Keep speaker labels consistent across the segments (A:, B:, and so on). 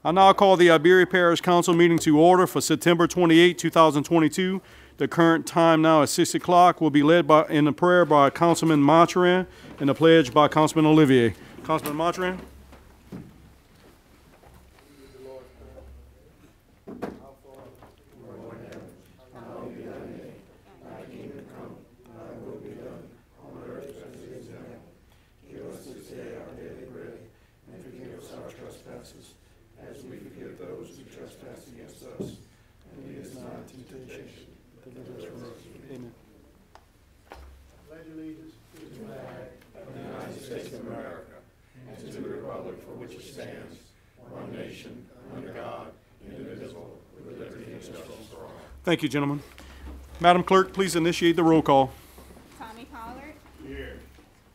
A: I now call the Iberia Parish Council meeting to order for September 28, 2022. The current time now is 6 o'clock. Will be led in the prayer by Councilman Mathurin and the pledge by Councilman Olivier. Councilman Mathurin.
B: As we forgive those who trespass against us, and lead us not into temptation, but deliver us from evil. Amen. Pledge allegiance to the flag of the United States of America, and to the republic for which it stands, one nation, under God, indivisible, with liberty and justice for all.
A: Thank you, gentlemen. Madam Clerk, please initiate the roll call.
C: Tommy Pollard.
B: Here.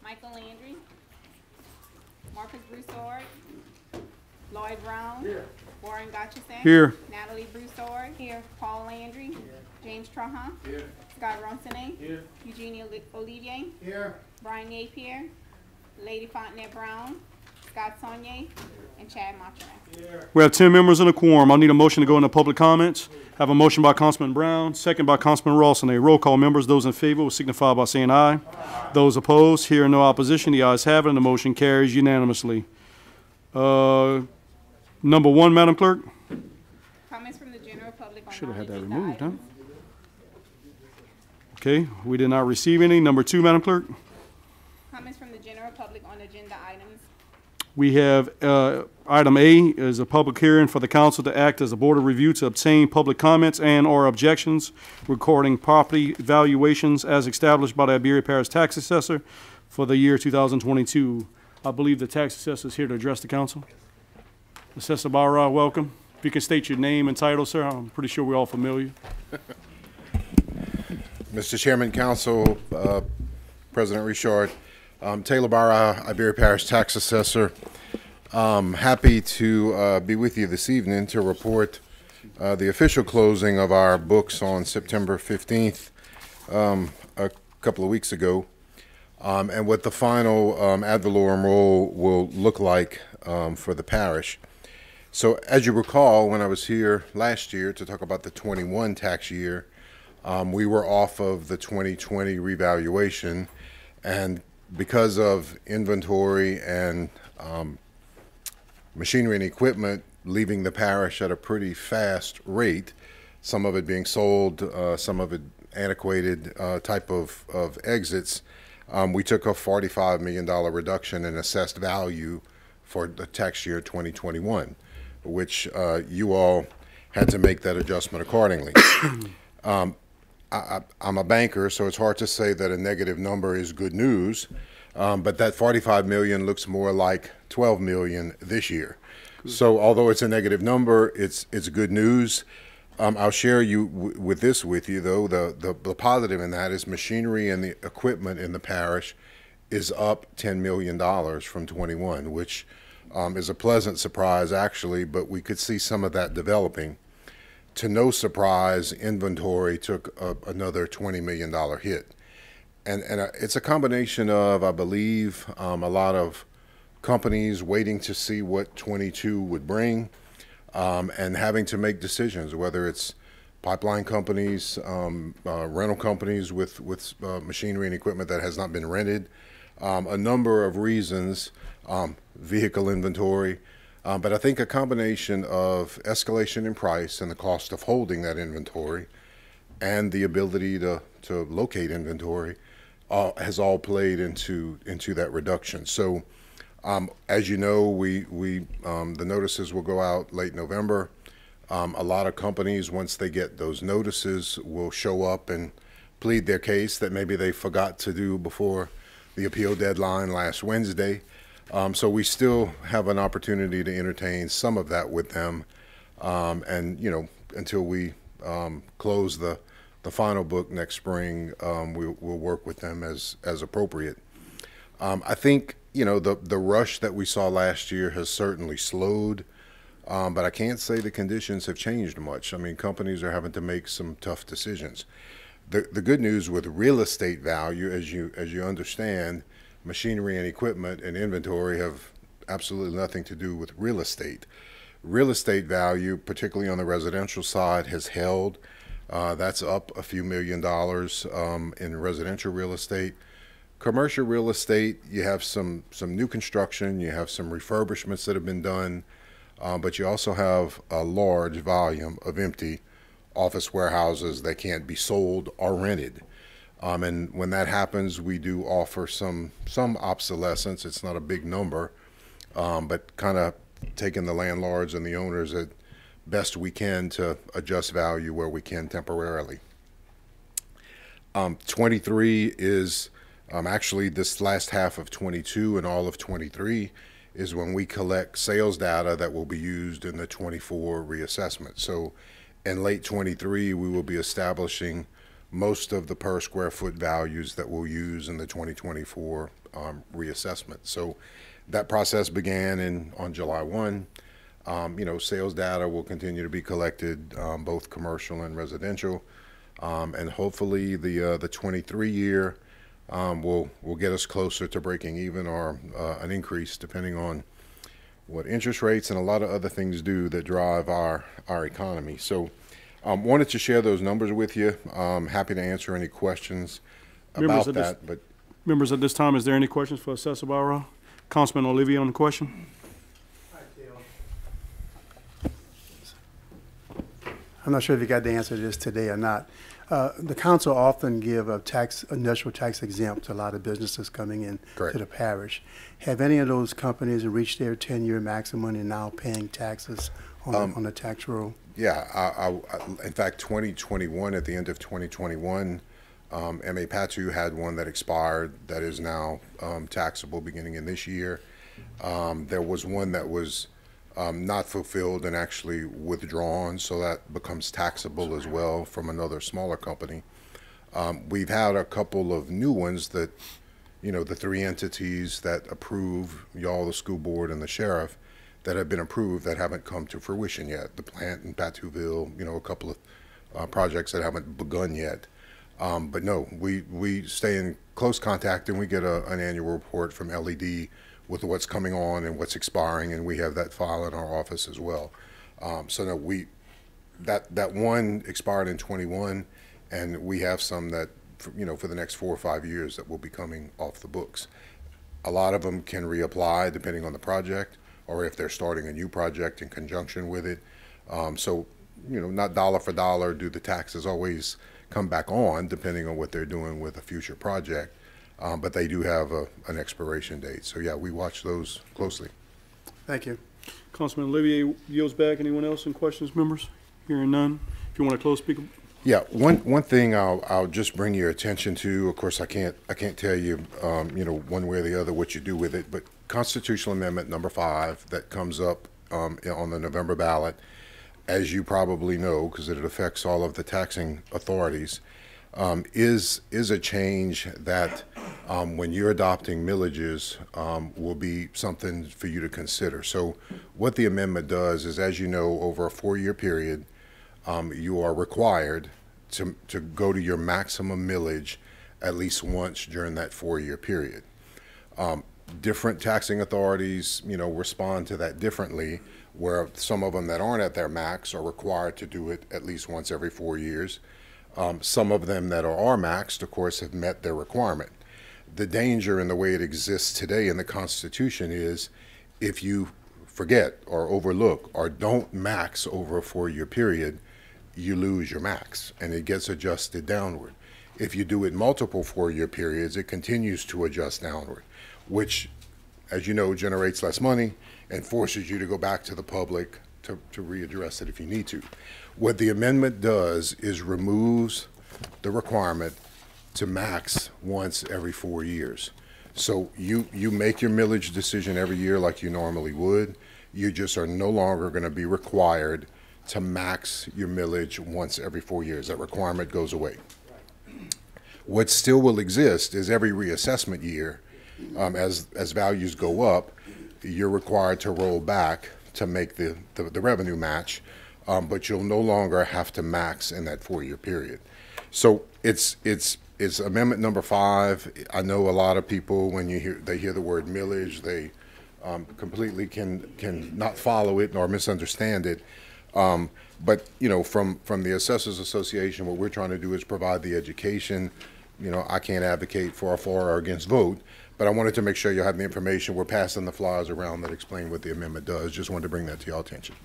C: Michael Landry. Marcus Broussard. Lloyd Brown.
B: Here.
C: Warren Gotchison.
A: Here.
C: Natalie Broussard. Here. Paul Landry. Here. James Trahan.
B: Here.
C: Scott Ronsonet.
B: Here.
C: Eugenia Olivier.
B: Here.
C: Brian Napier. Lady Fontenette Brown. Scott Saunier. And Chad Mathurin.
B: Here.
A: We have 10 members in a quorum. I'll need a motion to go into public comments. Have a motion by Councilman Brown, second by Councilman Ronsonet. Roll call members. Those in favor will signify by saying aye. Aye. Those opposed, hearing no opposition, the ayes have it, and the motion carries unanimously. Number one, Madam Clerk.
C: Comments from the general public on
A: Should have had that
C: non-agenda
A: removed, huh?
C: items.
A: Okay, we did not receive any. Number two, Madam Clerk.
C: Comments from the general public on agenda items.
A: We have item A is a public hearing for the council to act as a board of review to obtain public comments and or objections regarding property valuations as established by the Iberia Parish tax assessor for the year 2022. I believe the tax assessor is here to address the council. Assessor Barra, welcome. If you can state your name and title, sir, I'm pretty sure we're all familiar.
D: Mr. Chairman, Council, President Richard, Taylor Barra, Iberia Parish Tax Assessor. Happy to be with you this evening to report the official closing of our books on September 15th, a couple of weeks ago, and what the final ad valorem roll will look like for the parish. So as you recall, when I was here last year to talk about the 21 tax year, we were off of the 2020 revaluation, and because of inventory and machinery and equipment leaving the parish at a pretty fast rate, some of it being sold, some of it antiquated type of exits, we took a $45 million reduction in assessed value for the tax year 2021, which you all had to make that adjustment accordingly. I'm a banker, so it's hard to say that a negative number is good news, but that 45 million looks more like 12 million this year. So although it's a negative number, it's good news. I'll share with you though. The positive in that is machinery and the equipment in the parish is up $10 million from 21, which is a pleasant surprise actually, but we could see some of that developing. To no surprise, inventory took another $20 million hit. And it's a combination of, I believe, a lot of companies waiting to see what 22 would bring and having to make decisions, whether it's pipeline companies, rental companies with machinery and equipment that has not been rented, a number of reasons, vehicle inventory, but I think a combination of escalation in price and the cost of holding that inventory and the ability to locate inventory has all played into that reduction. So as you know, the notices will go out late November. A lot of companies, once they get those notices, will show up and plead their case that maybe they forgot to do before the appeal deadline last Wednesday. So we still have an opportunity to entertain some of that with them, and until we close the final book next spring, we'll work with them as appropriate. I think the rush that we saw last year has certainly slowed, but I can't say the conditions have changed much. I mean, companies are having to make some tough decisions. The good news with real estate value, as you understand, machinery and equipment and inventory have absolutely nothing to do with real estate. Real estate value, particularly on the residential side, has held. That's up a few $1 million in residential real estate. Commercial real estate, you have some new construction, you have some refurbishments that have been done, but you also have a large volume of empty office warehouses that can't be sold or rented. And when that happens, we do offer some obsolescence. It's not a big number, but kind of taking the landlords and the owners at best we can to adjust value where we can temporarily. 23 is actually this last half of 22 and all of 23 is when we collect sales data that will be used in the 24 reassessment. So in late 23, we will be establishing most of the per square foot values that we'll use in the 2024 reassessment. So that process began on July 1. Sales data will continue to be collected, both commercial and residential, and hopefully the 23 year will get us closer to breaking even or an increase, depending on what interest rates and a lot of other things do that drive our economy. So wanted to share those numbers with you. Happy to answer any questions about that. But
A: members, at this time, is there any questions for Assessor Barra? Councilman Olivier on the question.
B: I'm not sure if you got the answer to this today or not. The council often give a initial tax exempt to a lot of businesses coming in
D: Correct.
B: to the parish. Have any of those companies reached their 10-year maximum and now paying taxes on the tax roll?
D: Yeah, in fact, 2021, at the end of 2021, MA Patu had one that expired that is now taxable beginning in this year. There was one that was not fulfilled and actually withdrawn, so that becomes taxable as well from another smaller company. We've had a couple of new ones that, the three entities that approve, y'all, the school board and the sheriff, that have been approved that haven't come to fruition yet. The plant in Patuville, a couple of projects that haven't begun yet. But no, we stay in close contact, and we get an annual report from LED with what's coming on and what's expiring, and we have that file in our office as well. So no, that one expired in 21, and we have some that for the next 4 or 5 years that will be coming off the books. A lot of them can reapply depending on the project, or if they're starting a new project in conjunction with it. So not dollar for dollar do the taxes always come back on, depending on what they're doing with a future project. But they do have an expiration date. So yeah, we watch those closely.
B: Thank you.
A: Councilman Olivier yields back. Anyone else in questions, members? Hearing none. If you want to close, speaker.
D: Yeah, one thing I'll just bring your attention to. Of course, I can't tell you one way or the other what you do with it. But Constitutional Amendment number 5 that comes up on the November ballot, as you probably know, because it affects all of the taxing authorities, is a change that when you're adopting millages will be something for you to consider. So what the amendment does is, as you know, over a 4-year period, you are required to go to your maximum millage at least once during that 4-year period. Different taxing authorities, respond to that differently, where some of them that aren't at their max are required to do it at least once every 4 years. Some of them that are maxed, of course, have met their requirement. The danger in the way it exists today in the Constitution is if you forget or overlook or don't max over a 4-year period, you lose your max and it gets adjusted downward. If you do it multiple 4-year periods, it continues to adjust downward, which, as you know, generates less money and forces you to go back to the public to readdress it if you need to. What the amendment does is removes the requirement to max once every 4 years. So you make your millage decision every year like you normally would. You just are no longer going to be required to max your millage once every 4 years. That requirement goes away. What still will exist is every reassessment year, as values go up, you're required to roll back to make the revenue match, but you'll no longer have to max in that 4-year period. So it's amendment number 5. I know a lot of people, when they hear the word millage, they completely can not follow it nor misunderstand it. But, you know, from the Assessors Association, what we're trying to do is provide the education. You know, I can't advocate for or against vote, but I wanted to make sure you have the information. We're passing the flyers around that explain what the amendment does. Just wanted to bring that to your attention.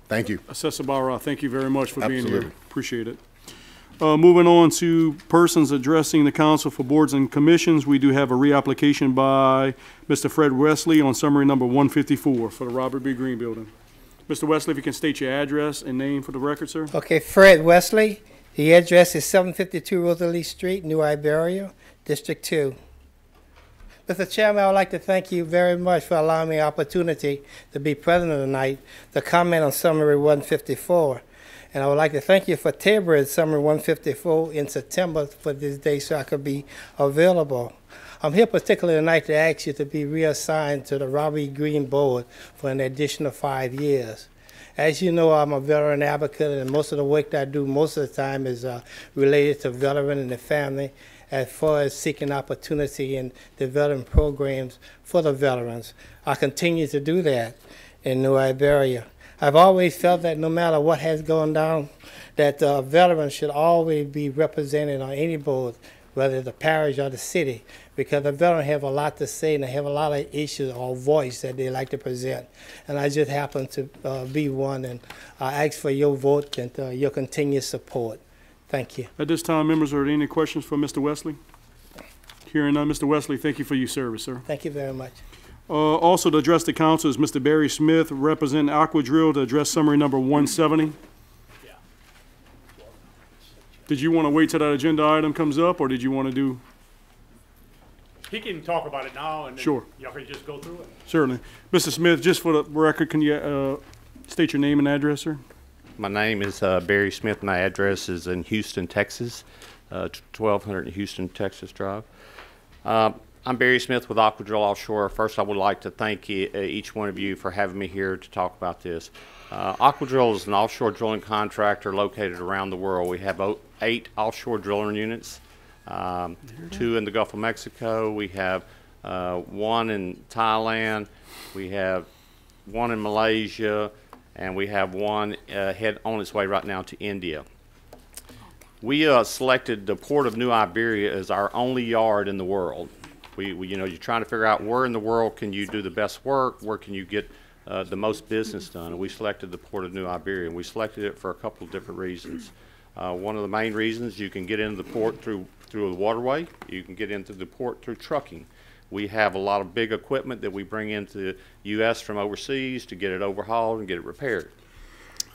D: Thank you.
A: Assessor Barra, thank you very much for being
D: Absolutely.
A: here. Appreciate it. Moving on to persons addressing the council for boards and commissions, we do have a reapplication by Mr. Fred Wesley on summary number 154 for the Robert B. Green Building. Mr. Wesley, if you can state your address and name for the record, sir.
E: Okay, Fred Wesley. The address is 752 Rosalie Street, New Iberia, District 2. Mr. Chairman, I would like to thank you very much for allowing me the opportunity to be present tonight to comment on summary 154. And I would like to thank you for tabling summary 154 in September for this day so I could be available. I'm here particularly tonight to ask you to be reassigned to the Robert E. Green Board for an additional 5 years. As you know, I'm a veteran advocate, and most of the work that I do most of the time is related to veteran and the family, as far as seeking opportunity and developing programs for the veterans. I continue to do that in New Iberia. I've always felt that no matter what has gone down, that veterans should always be represented on any board, whether the parish or the city, because the veterans have a lot to say and they have a lot of issues or voice that they like to present. And I just happen to be one, and I ask for your vote and your continued support. Thank you.
A: At this time, members, are there any questions for Mr. Wesley? Hearing none, Mr. Wesley, thank you for your service, sir.
E: Thank you very much.
A: Also to address the council is Mr. Barry Smith, representing Aquadrill, to address summary number 170. Did you want to wait till that agenda item comes up, or did you want to do?
F: He can talk about it now, and then
A: Sure.
F: y'all can just go through it.
A: Certainly. Mr. Smith, just for the record, can you state your name and address, sir?
G: My name is Barry Smith. My address is in Houston, Texas, 1200 Houston, Texas Drive. I'm Barry Smith with Aquadrill Offshore. First, I would like to thank each one of you for having me here to talk about this. Aquadrill is an offshore drilling contractor located around the world. We have 8 offshore drilling units, 2 in the Gulf of Mexico. We have 1 in Thailand. We have 1 in Malaysia, and we have 1 head on its way right now to India. We selected the Port of New Iberia as our only yard in the world. You know, you're trying to figure out where in the world can you do the best work, where can you get the most business done, and we selected the Port of New Iberia, and we selected it for a couple of different reasons. One of the main reasons, you can get into the port through the waterway. You can get into the port through trucking. We have a lot of big equipment that we bring into the U.S. from overseas to get it overhauled and get it repaired.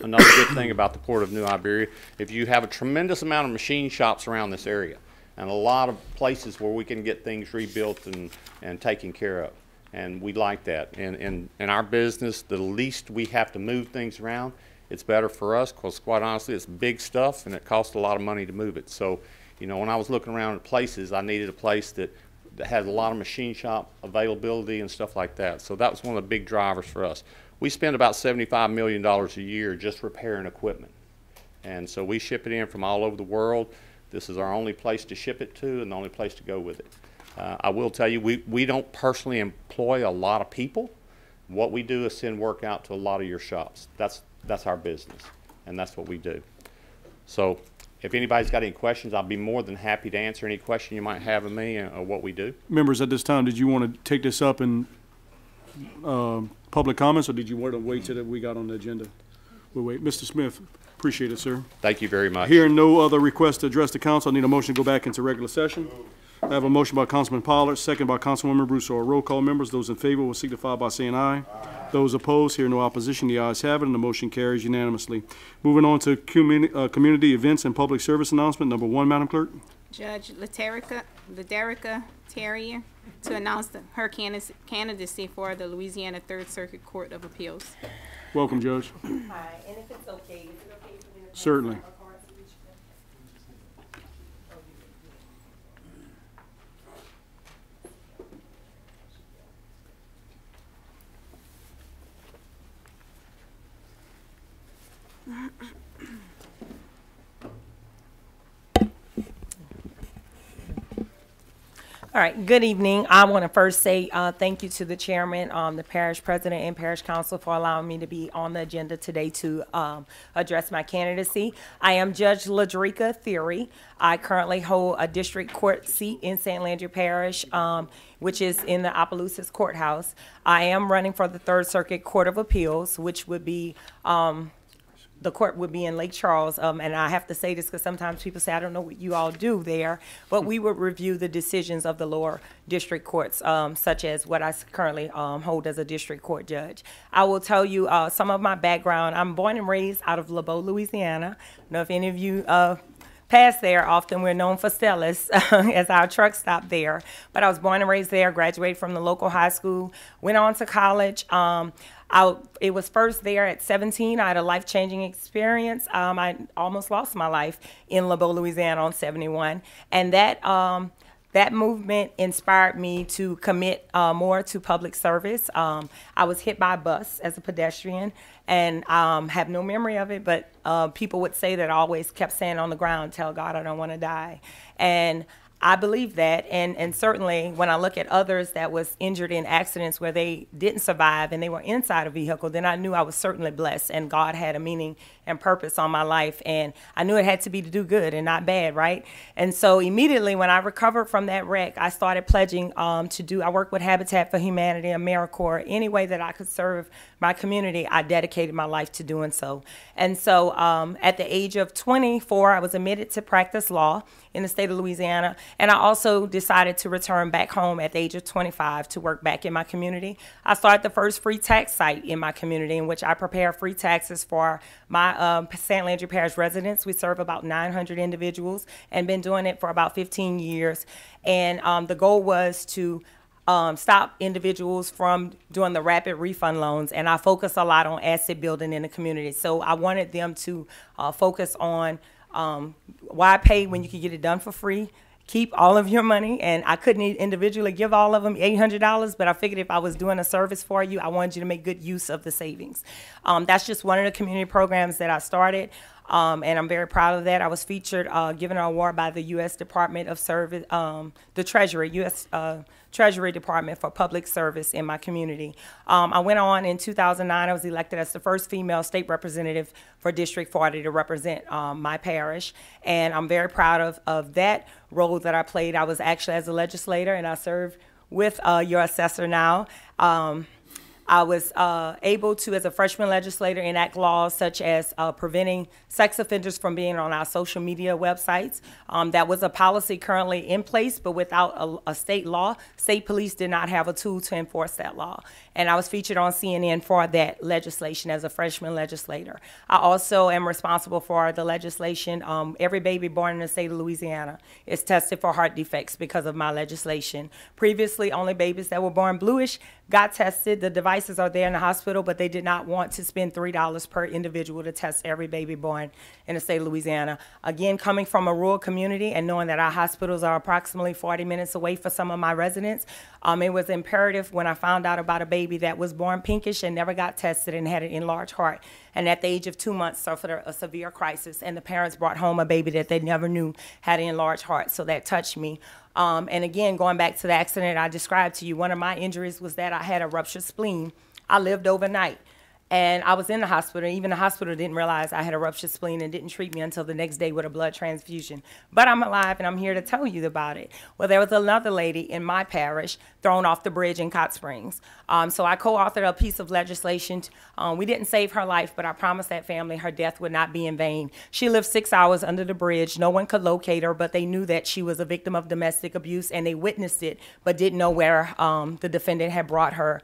G: Another good thing about the Port of New Iberia, if you have a tremendous amount of machine shops around this area, and a lot of places where we can get things rebuilt and taken care of. And we like that. And in our business, the least we have to move things around, it's better for us, because quite honestly, it's big stuff and it costs a lot of money to move it. So, you know, when I was looking around at places, I needed a place that had a lot of machine shop availability and stuff like that. So that was one of the big drivers for us. We spend about $75 million a year just repairing equipment. And so we ship it in from all over the world. This is our only place to ship it to and the only place to go with it. I will tell you, we don't personally employ a lot of people. What we do is send work out to a lot of your shops. That's our business, and that's what we do. So if anybody's got any questions, I'll be more than happy to answer any question you might have of me or what we do.
A: Members, at this time, did you want to take this up in public comments, or did you want to wait till we got on the agenda? We'll wait. Mr. Smith, appreciate it, sir.
G: Thank you very much.
A: Hearing no other requests to address the council, I need a motion to go back into regular session. I have a motion by Councilman Pollard, second by Councilwoman Broussard. Roll call, members. Those in favor will signify by saying aye. Those opposed, hear no opposition. The ayes have it, and the motion carries unanimously. Moving on to community events and public service announcement. Number 1, Madam Clerk.
C: Judge Laderica Terrier to announce her candidacy for the Louisiana 3rd Circuit Court of Appeals.
A: Welcome, Judge.
H: Hi, and if it's okay, is it okay for me to?
A: Certainly.
H: All right, good evening. I want to first say thank you to the chairman, the parish president, and parish council for allowing me to be on the agenda today to address my candidacy. I am Judge Ladrika Theory. I currently hold a district court seat in St. Landry Parish, which is in the Opelousas Courthouse. I am running for the Third Circuit Court of Appeals, which would be the court would be in Lake Charles, and I have to say this because sometimes people say, I don't know what you all do there, but we would review the decisions of the lower district courts, such as what I currently hold as a district court judge. I will tell you some of my background. I'm born and raised out of LeBeau, Louisiana. I don't know if any of you pass there. Often we're known for Stellas as our truck stop there. But I was born and raised there, graduated from the local high school, went on to college. It was first there at 17. I had a life-changing experience. I almost lost my life in LeBeau, Louisiana on 71. And that movement inspired me to commit more to public service. I was hit by a bus as a pedestrian and have no memory of it, but people would say that I always kept saying on the ground, tell God I don't want to die. And I believe that, and certainly when I look at others that was injured in accidents where they didn't survive and they were inside a vehicle, then I knew I was certainly blessed and God had a meaning and purpose on my life, and I knew it had to be to do good and not bad, right? And so immediately when I recovered from that wreck, I started pledging I work with Habitat for Humanity, AmeriCorps, any way that I could serve my community, I dedicated my life to doing so. And so at the age of 24, I was admitted to practice law in the state of Louisiana, and I also decided to return back home at the age of 25 to work back in my community. I started the first free tax site in my community in which I prepare free taxes for my St. Landry Parish residents. We serve about 900 individuals and been doing it for about 15 years. And the goal was to stop individuals from doing the rapid refund loans, and I focus a lot on asset building in the community. So I wanted them to focus on why pay when you can get it done for free. Keep all of your money, and I couldn't individually give all of them $800, but I figured if I was doing a service for you, I wanted you to make good use of the savings. That's just one of the community programs that I started, and I'm very proud of that. I was featured, given an award by the U.S. Department of Service, the Treasury, U.S. Treasury Department for public service in my community. I went on in 2009, I was elected as the first female state representative for District 40 to represent my parish, and I'm very proud of that role that I played. I was actually as a legislator, and I serve with your assessor now. I was able to, as a freshman legislator, enact laws such as preventing sex offenders from being on our social media websites. That was a policy currently in place, but without a state law, state police did not have a tool to enforce that law. And I was featured on CNN for that legislation as a freshman legislator. I also am responsible for the legislation. Every baby born in the state of Louisiana is tested for heart defects because of my legislation. Previously, only babies that were born bluish got tested. The devices are there in the hospital, but they did not want to spend $3 per individual to test every baby born in the state of Louisiana. Again, coming from a rural community and knowing that our hospitals are approximately 40 minutes away for some of my residents, it was imperative when I found out about a baby that was born pinkish and never got tested and had an enlarged heart, and at the age of 2 months suffered a severe crisis, and the parents brought home a baby that they never knew had an enlarged heart. So that touched me. And again, going back to the accident I described to you, one of my injuries was that I had a ruptured spleen. I lived overnight, and I was in the hospital. Even the hospital didn't realize I had a ruptured spleen and didn't treat me until the next day with a blood transfusion. But I'm alive, and I'm here to tell you about it. Well, there was another lady in my parish thrown off the bridge in Cot Springs. So I co-authored a piece of legislation. We didn't save her life, but I promised that family her death would not be in vain. She lived 6 hours under the bridge. No one could locate her, but they knew that she was a victim of domestic abuse, and they witnessed it, but didn't know where the defendant had brought her,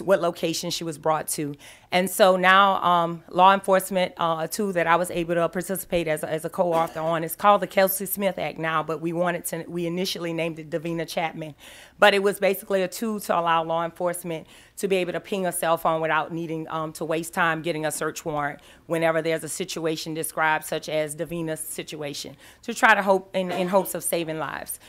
H: what location she was brought to. And so now law enforcement, a tool that I was able to participate as a co-author on, is called the Kelsey Smith Act now, but we initially named it Davina Chapman. But it was basically a tool to allow law enforcement to be able to ping a cell phone without needing to waste time getting a search warrant whenever there's a situation described such as Davina's situation, to try to hope in hopes of saving lives.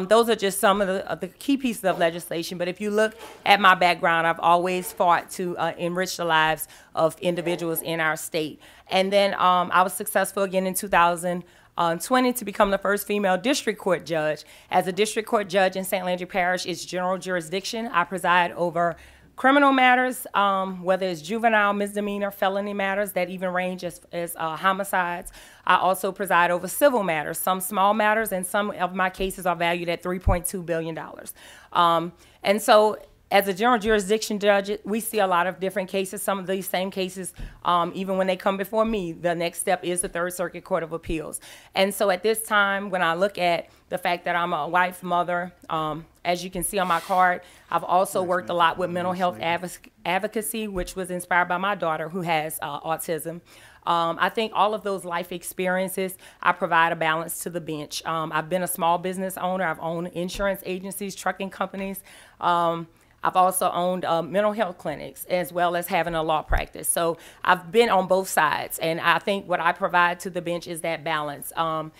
H: Those are just some of the key pieces of legislation, but if you look at my background, I've always fought to enrich the lives of individuals in our state. And then I was successful again in 2000. 20 to become the first female district court judge. As a district court judge in St. Landry Parish, it's general jurisdiction. I preside over criminal matters, whether it's juvenile, misdemeanor, felony matters that even range as homicides. I also preside over civil matters, some small matters, and some of my cases are valued at $3.2 billion. And so as a general jurisdiction judge, we see a lot of different cases. Some of these same cases, even when they come before me, the next step is the Third Circuit Court of Appeals. And so at this time, when I look at the fact that I'm a wife, mother, as you can see on my card, I've also worked a lot with mental health advocacy, which was inspired by my daughter who has autism. I think all of those life experiences, I provide a balance to the bench. I've been a small business owner. I've owned insurance agencies, trucking companies. I've also owned mental health clinics as well as having a law practice. So I've been on both sides, and I think what I provide to the bench is that balance. And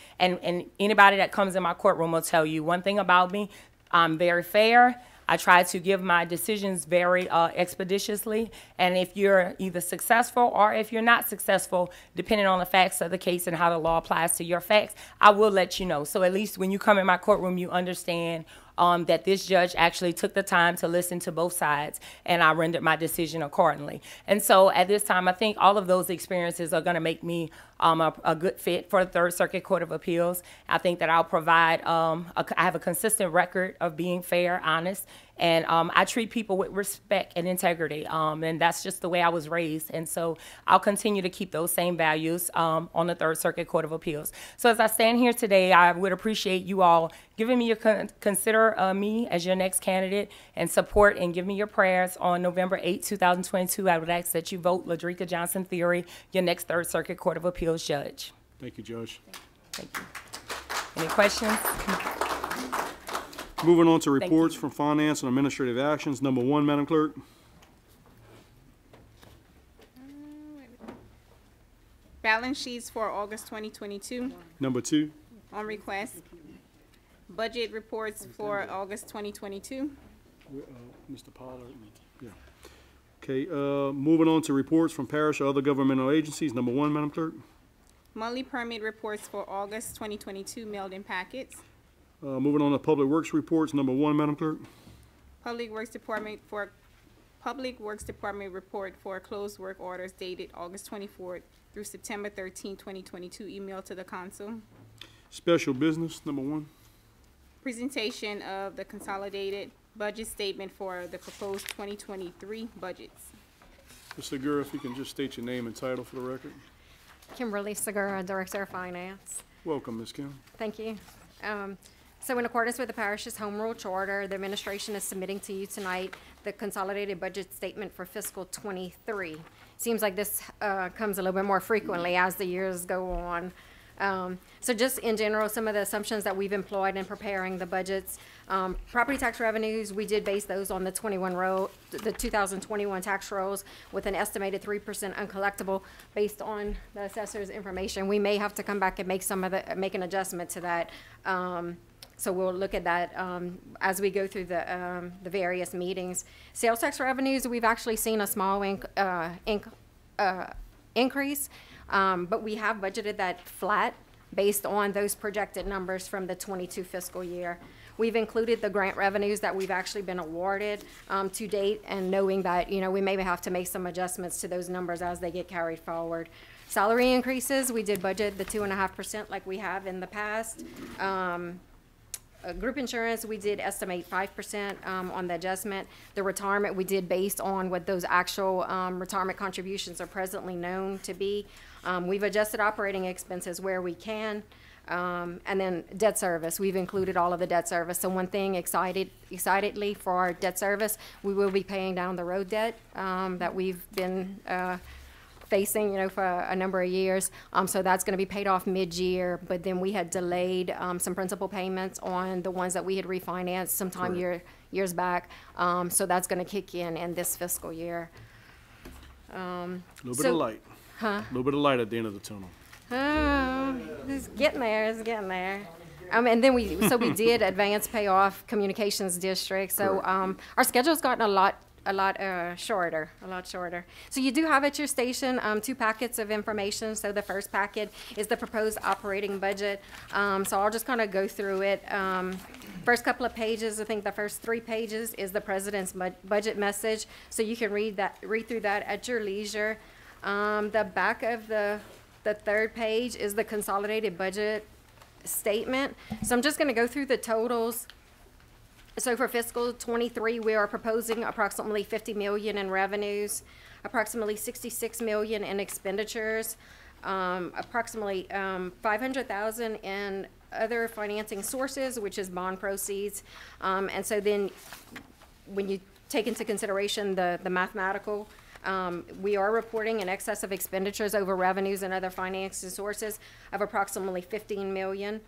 H: anybody that comes in my courtroom will tell you one thing about me: I'm very fair. I try to give my decisions very expeditiously, and if you're either successful or if you're not successful, depending on the facts of the case and how the law applies to your facts, I will let you know. So at least when you come in my courtroom, you understand that this judge actually took the time to listen to both sides, and I rendered my decision accordingly. And so at this time, I think all of those experiences are going to make me a good fit for the Third Circuit Court of Appeals. I think that I'll provide, I have a consistent record of being fair, honest, and I treat people with respect and integrity, and that's just the way I was raised. And so I'll continue to keep those same values on the Third Circuit Court of Appeals. So as I stand here today, I would appreciate you all giving me your consider me as your next candidate and support and give me your prayers on November 8, 2022. I would ask that you vote Ladrika Johnson Theory, your next Third Circuit Court of Appeals judge.
A: Thank you, Judge.
H: Thank you. Any questions?
A: Moving on to reports from finance and administrative actions. Number 1, Madam Clerk.
C: Balance sheets for August 2022
A: Number 2.
C: on request. Budget reports for August 2022.
A: Mr. Pollard. Yeah. Okay, moving on to reports from parish or other governmental agencies. Number 1, Madam Clerk.
C: Monthly permit reports for August 2022 mailed in packets.
A: Moving on to public works reports. Number 1, Madam Clerk.
C: Public Works Department report for closed work orders dated August 24th through September 13, 2022, emailed to the council.
A: Special business. Number 1.
C: Presentation of the consolidated budget statement for the proposed 2023 budgets.
A: Ms. Segura, if you can just state your name and title for the record.
I: Kimberly Segura, Director of Finance.
A: Welcome, Ms. Kim.
I: Thank you. So in accordance with the parish's home rule charter, the administration is submitting to you tonight the consolidated budget statement for fiscal '23. Seems like this comes a little bit more frequently as the years go on. So just in general, some of the assumptions that we've employed in preparing the budgets. Property tax revenues, we did base those on the 2021 tax rolls with an estimated 3% uncollectible based on the assessor's information. We may have to come back and make an adjustment to that. So we'll look at that as we go through the various meetings. Sales tax revenues, we've actually seen a small increase, but we have budgeted that flat based on those projected numbers from the 22 fiscal year. We've included the grant revenues that we've actually been awarded to date, and knowing that, you know, we may have to make some adjustments to those numbers as they get carried forward. Salary increases, we did budget the 2.5% like we have in the past. Group insurance, we did estimate 5% on the adjustment. The retirement, we did based on what those actual retirement contributions are presently known to be. We've adjusted operating expenses where we can. And then debt service, we've included all of the debt service. So one thing excitedly for our debt service, we will be paying down the road debt that we've been facing, you know, for a number of years. So that's going to be paid off mid-year, but then we had delayed some principal payments on the ones that we had refinanced sometime years back. So that's going to kick in this fiscal year.
A: A little bit of light.
I: Huh?
A: A little bit of light at the end of the tunnel.
I: It's getting there, it's getting there. And then we did advance pay off communications district. So our schedule's gotten a lot a lot shorter. So you do have at your station 2 packets of information. So the first packet is the proposed operating budget. So I'll just kind of go through it. First couple of pages, I think the first 3 pages is the president's budget message. So you can read through that at your leisure. The back of the third page is the consolidated budget statement. So I'm just going to go through the totals. So for fiscal 23, we are proposing approximately 50 million in revenues, approximately 66 million in expenditures, approximately 500,000 in other financing sources, which is bond proceeds. And so then when you take into consideration the mathematical, we are reporting an excess of expenditures over revenues and other financing sources of approximately 15 million.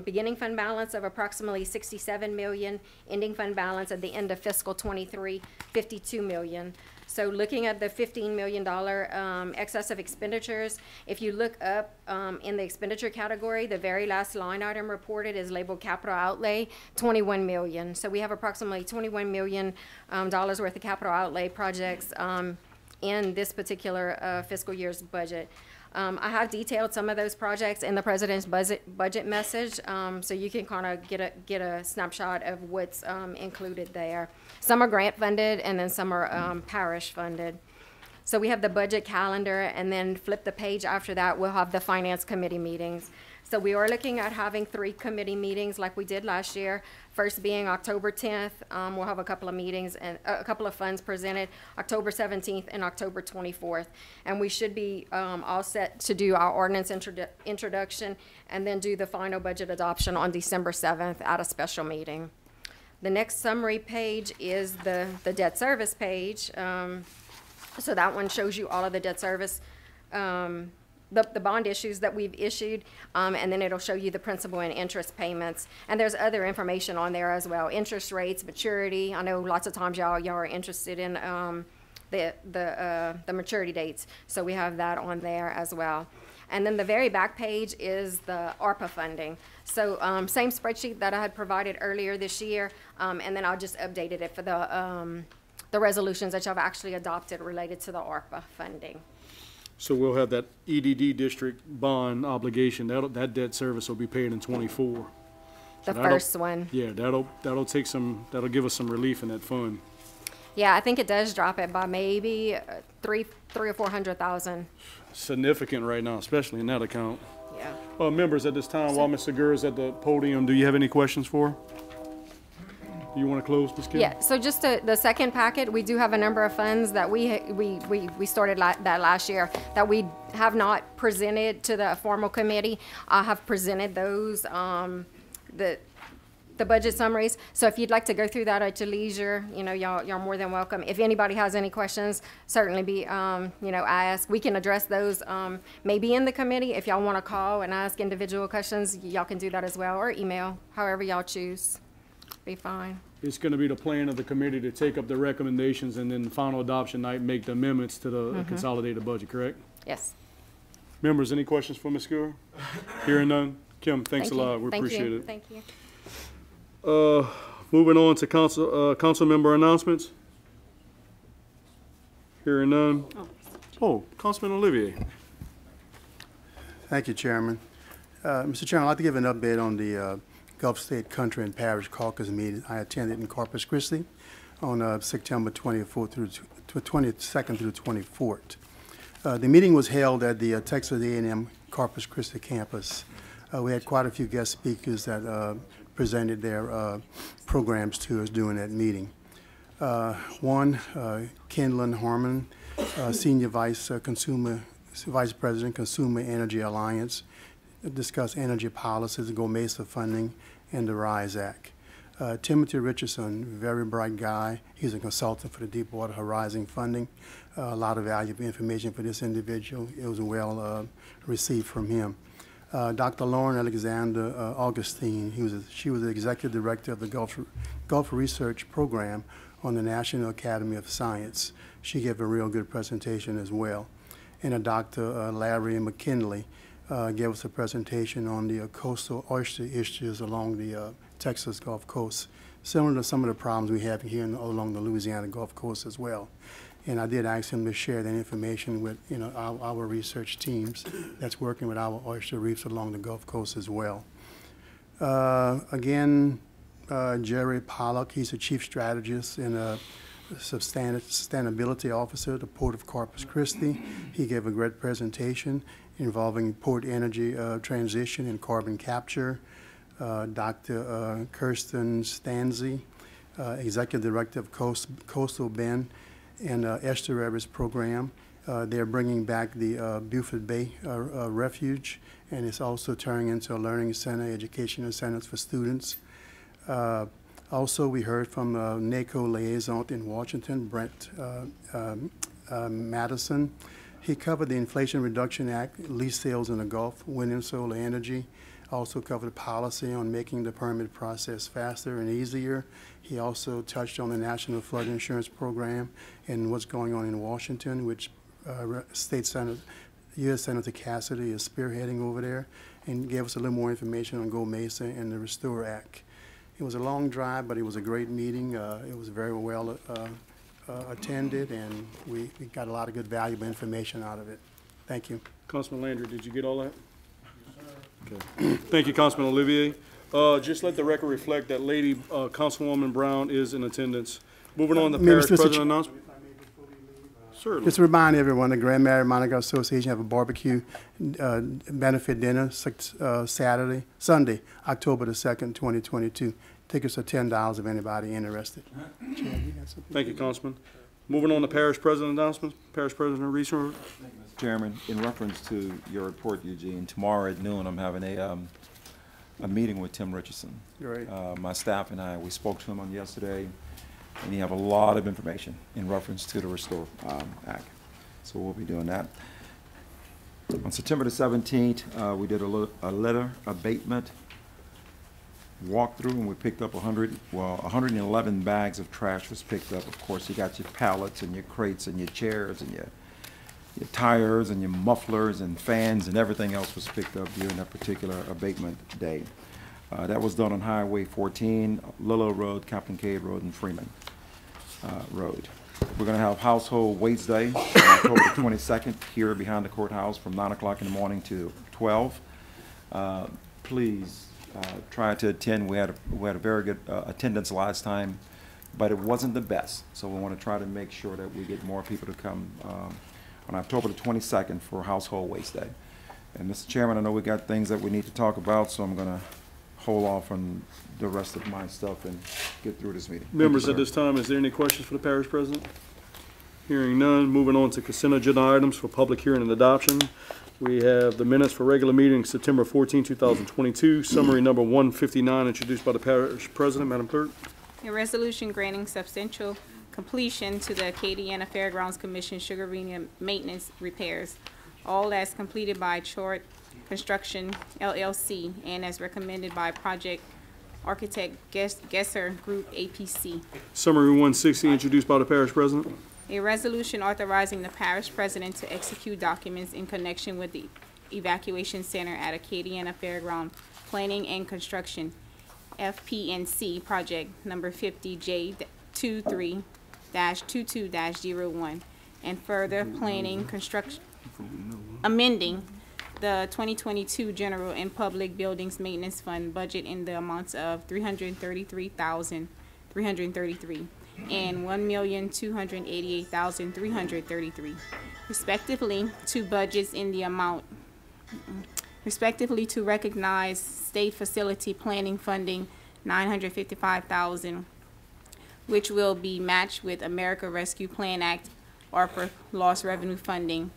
I: Beginning fund balance of approximately 67 million, ending fund balance at the end of fiscal 23, 52 million. So looking at the $15 million excess of expenditures, if you look up in the expenditure category, the very last line item reported is labeled capital outlay, 21 million. So we have approximately $21 million worth of capital outlay projects in this particular fiscal year's budget. I have detailed some of those projects in the president's budget message, so you can kind of get a snapshot of what's included there. Some are grant funded, and then some are parish funded. So we have the budget calendar, and then flip the page after that, we'll have the finance committee meetings. So we are looking at having 3 committee meetings like we did last year. First being October 10th, we'll have a couple of meetings and a couple of funds presented, October 17th and October 24th. And we should be all set to do our ordinance introduction and then do the final budget adoption on December 7th at a special meeting. The next summary page is the debt service page. So that one shows you all of the debt service the bond issues that we've issued, and then it'll show you the principal and interest payments. And there's other information on there as well, interest rates, maturity. I know lots of times y'all are interested in the maturity dates, so we have that on there as well. And then the very back page is the ARPA funding. So same spreadsheet that I had provided earlier this year, and then I just updated it for the resolutions that y'all have actually adopted related to the ARPA funding.
A: So we'll have that EDD district bond obligation, that debt service will be paid in '24.
I: The first one.
A: Yeah, that'll give us some relief in that fund.
I: Yeah, I think it does drop it by maybe three or 400,000.
A: Significant right now, especially in that account.
I: Yeah.
A: Members, at this time, while Ms. Segura is at the podium, do you have any questions for her? Do you want to close, Ms. Kim?
I: Yeah, so just the second packet, we do have a number of funds that we started that last year that we have not presented to the formal committee. I have presented those, the budget summaries. So if you'd like to go through that at your leisure, y'all more than welcome. If anybody has any questions, certainly be, ask. We can address those maybe in the committee. If y'all want to call and ask individual questions, y'all can do that as well, or email, however y'all choose. Be fine.
A: It's going to be the plan of the committee to take up the recommendations and then the final adoption night make the amendments to the consolidated budget, correct?
I: Yes.
A: Members, any questions for Ms. Skura? Hearing none. Kim, thanks a lot. We appreciate it.
I: Thank you.
A: Moving on to council member announcements. Hearing none. Oh, Councilman Olivier.
B: Thank you, Chairman. Mr. Chairman, I'd like to give an update on the Gulf State Country and Parish Caucus meeting I attended in Corpus Christi on September 22nd through 24th. The meeting was held at the Texas A&M Corpus Christi campus. We had quite a few guest speakers that presented their programs to us during that meeting. One, Kenlon Harmon, Senior Vice President, Consumer Energy Alliance, discuss energy policies, GOMESA funding, and the RISE Act. Timothy Richardson, very bright guy. He's a consultant for the Deepwater Horizon funding. A lot of valuable information for this individual. It was well received from him. Dr. Lauren Alexander Augustine, she was the executive director of the Gulf Research Program on the National Academy of Science. She gave a real good presentation as well. And Dr. Larry McKinley gave us a presentation on the coastal oyster issues along the Texas Gulf Coast. similar to some of the problems we have here along the Louisiana Gulf Coast as well. And I did ask him to share that information with, you know, our research teams that's working with our oyster reefs along the Gulf Coast as well. Again, Jerry Pollock, he's the chief strategist and a sustainability officer at the Port of Corpus Christi. He gave a great presentation involving port energy transition and carbon capture. Dr. Kirsten Stanzi, executive director of Coastal Bend and Estuaries program. They're bringing back the Beaufort Bay Refuge, and it's also turning into a learning center, educational centers for students. Also, we heard from NACO liaison in Washington, Brent Madison. He covered the Inflation Reduction Act, lease sales in the Gulf, wind and solar energy. Also covered policy on making the permit process faster and easier. He also touched on the National Flood Insurance Program and what's going on in Washington, which State Senator, U.S. Senator Cassidy is spearheading over there, and gave us a little more information on Go Mesa and the Restore Act. It was a long drive, but it was a great meeting. It was very well attended, and we got a lot of good, valuable information out of it. Thank you.
A: Councilman Landry, did you get all that? Okay. Thank you, Councilman Olivier. Just let the record reflect that Lady Councilwoman Brown is in attendance. Moving on to Parish President announcement. Certainly.
B: Just to remind everyone, the Grand Mary Monica Association have a barbecue benefit dinner Sunday, October the 2nd, 2022. Tickets are $10 if anybody interested.
A: Thank you, Councilman. Moving on to Parish President announcements. Parish President Reese.
J: Thank you, Mr. Chairman. In reference to your report, Eugene, tomorrow at noon I'm having a meeting with Tim Richardson.
B: Great.
J: My staff and I, we spoke to him on yesterday, and he have a lot of information in reference to the Restore Act. So we'll be doing that. On September the 17th, we did a litter abatement walkthrough, and we picked up 111 bags of trash was picked up. Of course, you got your pallets and your crates and your chairs and your tires and your mufflers and fans and everything else was picked up during that particular abatement day. That was done on Highway 14, Lillo Road, Captain Cade Road, and Freeman Road. We're going to have Household Waste Day on October 22nd here behind the courthouse from 9 o'clock in the morning to 12. Please try to attend. We had a very good attendance last time, but it wasn't the best. So we want to try to make sure that we get more people to come on October the 22nd for Household Waste Day. And Mr. Chairman, I know we got things that we need to talk about, so I'm going to hold off on the rest of my stuff and get through this meeting.
A: Members, at this time, is there any questions for the Parish President? Hearing none, moving on to consent agenda items for public hearing and adoption. We have the minutes for regular meeting September 14, 2022, summary number 159, introduced by the Parish President. Madam Clerk.
C: A resolution granting substantial completion to the Acadiana Fairgrounds Commission Sugar Arena maintenance repairs, all as completed by Chort Construction LLC and as recommended by Project Architect Gesser Group APC.
A: Summary 160, introduced by the Parish President.
C: A resolution authorizing the Parish President to execute documents in connection with the evacuation center at Acadiana Fairground Planning and Construction, FPNC project number 50J23-22-01, and further planning construction, amending the 2022 General and Public Buildings Maintenance Fund budget in the amounts of $333,333 and $1,288,333, respectively, to budgets in the amount, respectively, to recognize state facility planning funding $955,000, which will be matched with America Rescue Plan Act, ARPA lost revenue funding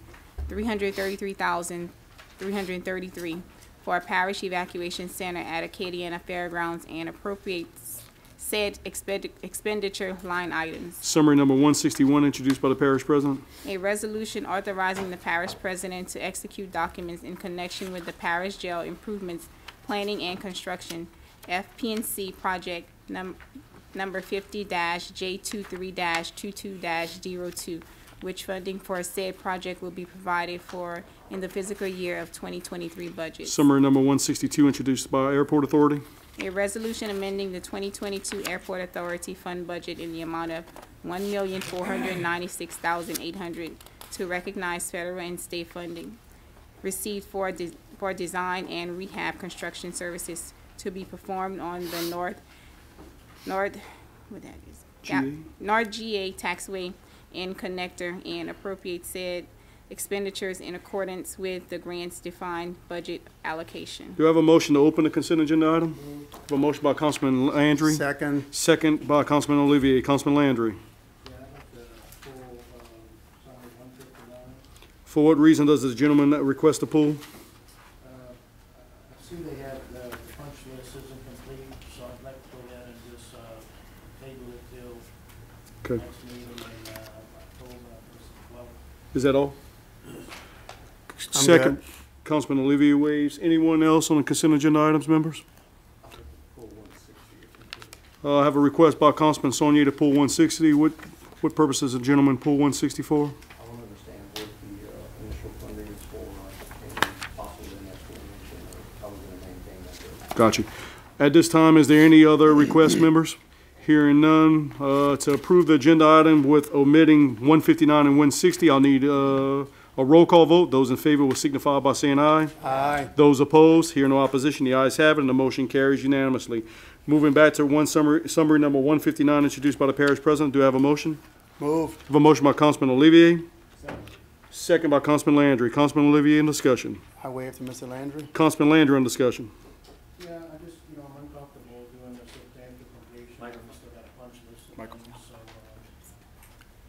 C: $333,333 for a parish evacuation center at Acadiana Fairgrounds and appropriates said expenditure line items.
A: Summary number 161, introduced by the Parish President.
C: A resolution authorizing the Parish President to execute documents in connection with the Parish Jail Improvements Planning and Construction, FPNC project number 50-J23-22-02, which funding for said project will be provided for in the fiscal year of 2023 budget.
A: Summary number 162, introduced by Airport Authority.
C: A resolution amending the 2022 Airport Authority Fund budget in the amount of $1,496,800 to recognize federal and state funding received for design and rehab construction services to be performed on the North GA Taxway and Connector, and appropriate said expenditures in accordance with the grant's defined budget allocation.
A: Do I have a motion to open the consent agenda item? Have a motion by Councilman Landry.
B: Second.
A: Second by Councilman Olivier. Councilman Landry.
B: Yeah, I'd like to pull, summary 159.
A: For what reason does the gentleman request a pull?
B: I see they have, the punch list isn't complete, so I'd like to go ahead and just, table it till
A: Okay.
B: next meeting in, October, well.
A: Is that all? Second, Councilman Olivier waves. Anyone else on the consent agenda items, members? I have a request by Councilman Saunier to pull 160. What purpose does the gentleman pull 164?
K: I want to understand what the initial funding is for, and possibly the next donation, or how we're going to maintain that.
A: Got you. At this time, is there any other requests, members? Hearing none, to approve the agenda item with omitting 159 and 160, I'll need a roll call vote. Those in favor will signify by saying aye.
B: Aye.
A: Those opposed, hear no opposition, the ayes have it, and the motion carries unanimously. Moving back to summary number 159, introduced by the parish president. Do I have a motion?
B: Moved.
A: I have a motion by Councilman Olivier. Second by Councilman Landry. Councilman Olivier in discussion.
B: I waive to Mr. Landry.
A: Councilman Landry in discussion.
B: Yeah, I just, I'm uncomfortable doing the substantial completion. We still got a punch list.
A: Michael.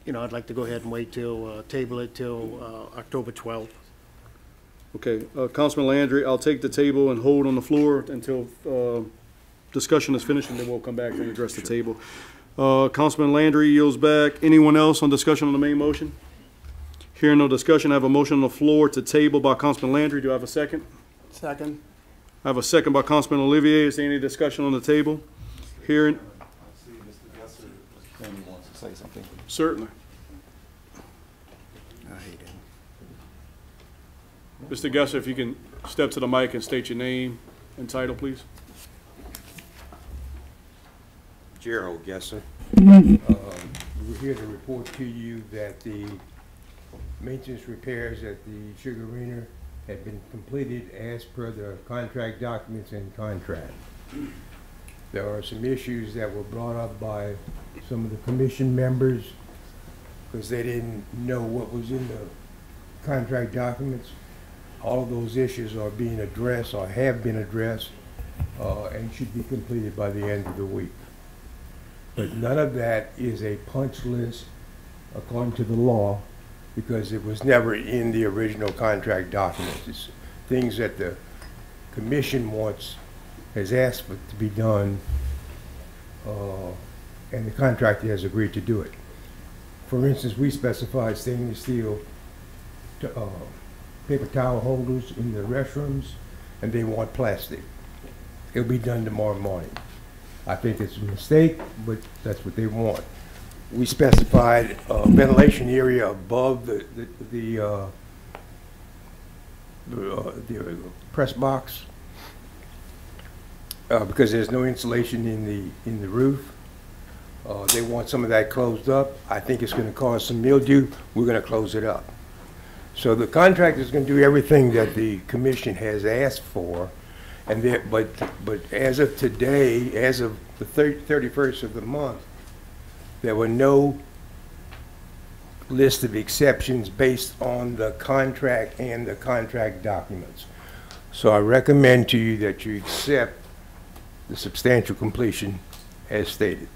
B: So, I'd like to go ahead and wait till, table it till, October 12th.
A: Okay, Councilman Landry, I'll take the table and hold on the floor until discussion is finished, and then we'll come back and address the table. Councilman Landry yields back. Anyone else on discussion on the main motion? Hearing no discussion, I have a motion on the floor to table by Councilman Landry. Do I have a second?
B: Second.
A: I have a second by Councilman Olivier. Is there any discussion on the table? Hearing.
J: I see Mr. Gesser, Mr. wants to say something.
A: Certainly.
B: I hate it.
A: Mr. Gesser, if you can step to the mic and state your name and title, please.
L: Gerald Gesser. We're here to report to you that the maintenance repairs at the Sugar Arena have been completed as per the contract documents and contract. There are some issues that were brought up by some of the commission members because they didn't know what was in the contract documents. All of those issues are being addressed or have been addressed and should be completed by the end of the week. But none of that is a punch list according to the law because it was never in the original contract documents. It's things that the commission has asked for to be done and the contractor has agreed to do it. For instance, we specified stainless steel paper towel holders in the restrooms and they want plastic. It'll be done tomorrow morning. I think it's a mistake, but that's what they want. We specified a ventilation area above the press box because there's no insulation in the roof. They want some of that closed up. I think it's going to cause some mildew. We're going to close it up. So the contractor is going to do everything that the commission has asked for. And but as of today, as of the 31st of the month, there were no list of exceptions based on the contract and the contract documents. So I recommend to you that you accept the substantial completion as stated.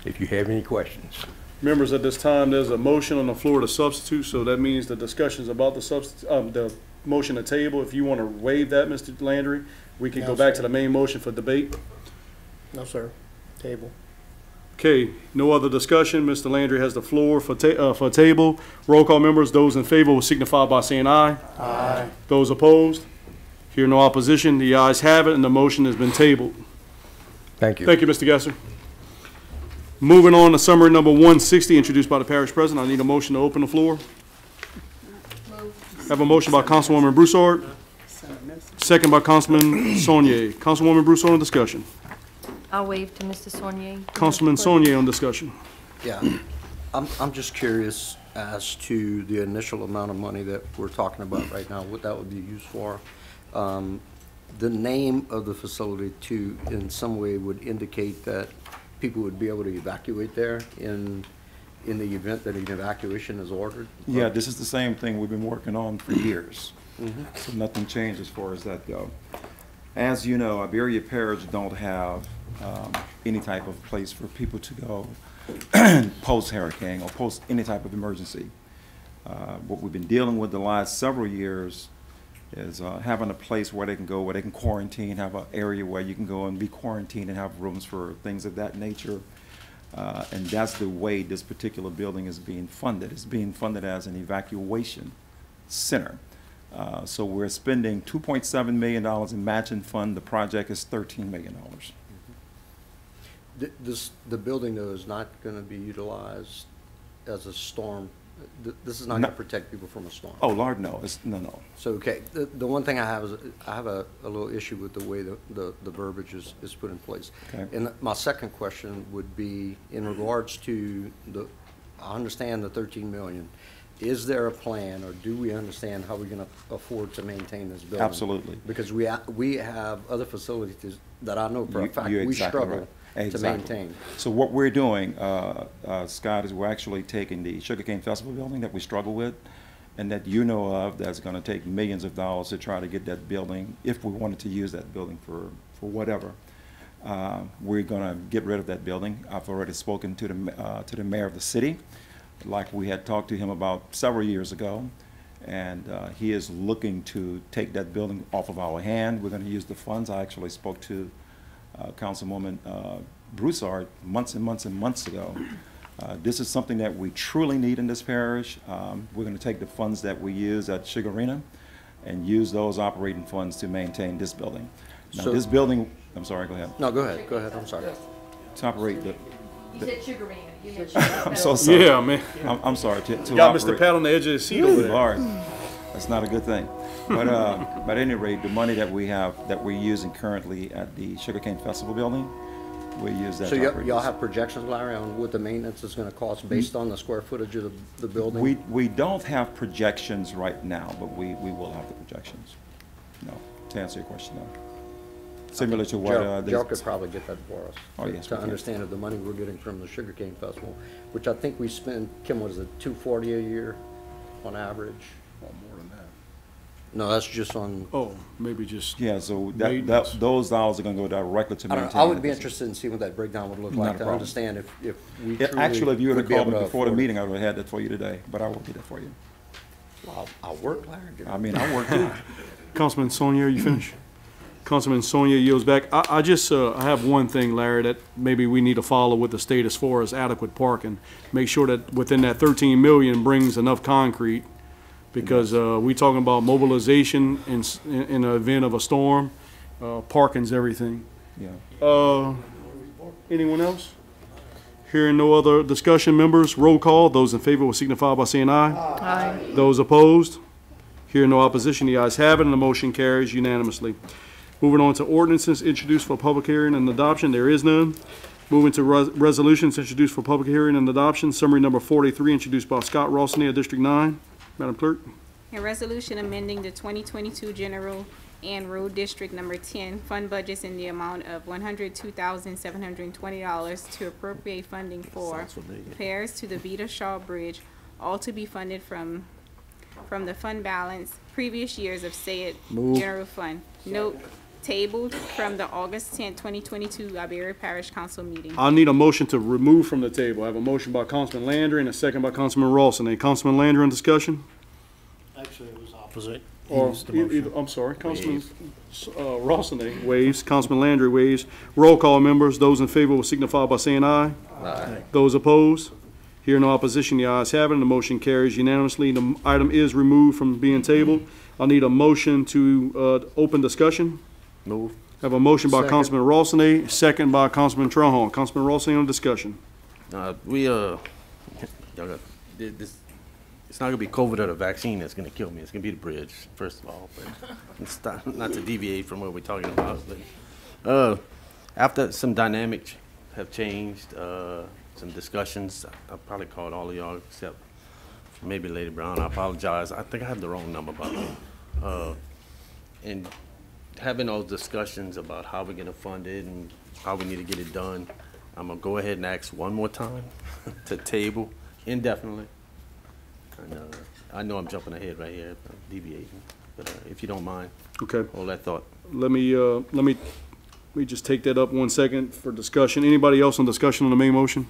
L: If you have any questions.
A: Members, at this time, there's a motion on the floor to substitute, so that means the discussions about the motion to table. If you want to waive that, Mr. Landry, we can go back to the main motion for debate.
B: No, sir. Table.
A: Okay, no other discussion. Mr. Landry has the floor for table. Roll call, members. Those in favor will signify by saying aye.
B: Aye.
A: Those opposed? Hear no opposition. The ayes have it, and the motion has been tabled.
L: Thank you.
A: Thank you, Mr. Gesser. Moving on to summary number 160, introduced by the parish president. I need a motion to open the floor. I have a motion by Councilwoman Broussard. second by Councilman Saunier. Councilwoman Broussard on discussion.
M: I'll wave to Mr. Saunier.
A: Councilman Saunier on discussion.
K: Yeah, I'm just curious as to the initial amount of money that we're talking about right now, what that would be used for. The name of the facility too, in some way would indicate that people would be able to evacuate there in the event that an evacuation is ordered?
J: Yeah, this is the same thing we've been working on for years. So nothing changed as far as that go. As you know, Iberia Parish don't have any type of place for people to go post-hurricane or post any type of emergency. What we've been dealing with the last several years is having a place where they can go, where they can quarantine, have an area where you can go and be quarantined and have rooms for things of that nature. And that's the way this particular building is being funded. It's being funded as an evacuation center. So we're spending $2.7 million in matching fund. The project is $13 million.
K: The building, though, is not going to be utilized as a storm. This is not going to protect people from a storm.
J: Oh, Lord, no. No.
K: So, okay, the one thing I have is I have a little issue with the way the verbiage is put in place.
J: Okay.
K: And my second question would be in regards to I understand the 13 million. Is there a plan, or do we understand how we're going to afford to maintain this building?
J: Absolutely.
K: Because we have other facilities that I know for a fact
J: you're
K: we
J: exactly
K: struggle
J: right.
K: to
J: Exactly.
K: maintain.
J: So what we're doing, Scott, is we're actually taking the Sugarcane Festival building that we struggle with, and that you know of, that's going to take millions of dollars to try to get that building, if we wanted to use that building for whatever. We're going to get rid of that building. I've already spoken to the mayor of the city, like we had talked to him about several years ago, and he is looking to take that building off of our hand. We're going to use the funds. I actually spoke to Councilwoman Broussard months and months and months ago. This is something that we truly need in this parish. We're going to take the funds that we use at Sugar Arena and use those operating funds to maintain this building. Now,
K: So-
J: this building, I'm sorry, go ahead.
K: No, go ahead, I'm sorry.
J: To operate the,
M: You said Sugar Arena. You meant Sugar
J: I'm so sorry.
A: Yeah, man.
J: I'm sorry. To
A: Got
J: operate-
A: Mr. Pat on the edge of his seat over there.
J: Lord, that's not a good thing. But at any rate, the money that we have, that we're using currently at the Sugarcane Festival building, we use that
K: So
J: to operate
K: y'all
J: this.
K: have projections, Larry, on what the maintenance is going to cost based on the square footage of the building?
J: We don't have projections right now, but we will have the projections. No, to answer your question, no. Similar to what
K: Joe could probably get that for us.
J: Oh, yes, we
K: To
J: can.
K: understand of the money we're getting from the Sugarcane Festival, which I think we spend, Kim, was it $240 a year on average?
B: Or more than that.
K: No, that's just on,
A: Oh, maybe just,
J: Yeah, so
A: Maintenance.
J: those dollars are gonna go directly to
K: I don't
J: maintain.
K: know, I would be
J: the-
K: interested in seeing what that breakdown would look
J: Not a
K: like, to
J: problem.
K: understand if we
J: Yeah,
K: truly
J: actually, if you would have
K: be
J: called
K: able
J: me
K: to
J: before the
K: afford it.
J: meeting, I would have had that for you today, but I will get that for you.
K: Well, I'll work, Larry.
J: I mean, I work too.
A: Councilman Saunier, you finished? Councilman Saunier yields back. I just, I have one thing, Larry, that maybe we need to follow with the state as far as adequate parking. Make sure that within that 13 million brings enough concrete, because we talking about mobilization in the event of a storm. Parking's everything.
J: Yeah.
A: Anyone else? Hearing no other discussion, members, roll call. Those in favor will signify by saying aye.
M: Aye.
A: Those opposed? Hearing no opposition, the ayes have it, and the motion carries unanimously. Moving on to ordinances introduced for public hearing and adoption, there is none. Moving to resolutions introduced for public hearing and adoption, summary number 43, introduced by Scott Rossini of District 9. Madam Clerk.
C: A resolution amending the 2022 General and Road District Number 10 fund budgets in the amount of $102,720 to appropriate funding for repairs to the Vita Shaw Bridge, all to be funded from the fund balance previous years of said general fund. Note, tabled from the August 10, 2022 Iberia Parish Council meeting.
A: I need a motion to remove from the table. I have a motion by Councilman Landry and a second by Councilman Rawson. Councilman Landry on discussion?
B: Actually, it was opposite.
A: Or, I'm sorry, Councilman Rawson waives, Councilman Landry waives. Roll call, members. Those in favor will signify by saying aye.
K: Aye.
A: Those opposed? Hearing no opposition, the ayes have it, and the motion carries unanimously. The item is removed from being tabled. I need a motion to open discussion.
K: Move.
A: Have a motion by
B: Second.
A: Councilman Rawson, second by Councilman Trahon. Councilman Rawson on discussion.
N: We y'all got this it's not gonna be COVID or the vaccine that's gonna kill me. It's gonna be the bridge, first of all. But it's not to deviate from what we're talking about. But after some dynamics have changed, some discussions, I probably called all of y'all except maybe Lady Brown. I apologize. I think I have the wrong number, by the way. And having those discussions about how we're gonna fund it and how we need to get it done, I'm gonna go ahead and ask one more time to table indefinitely. And I know I'm jumping ahead right here, I'm deviating, but if you don't mind,
A: Okay.
N: hold that thought.
A: Let me just take that up 1 second for discussion. Anybody else on discussion on the main motion?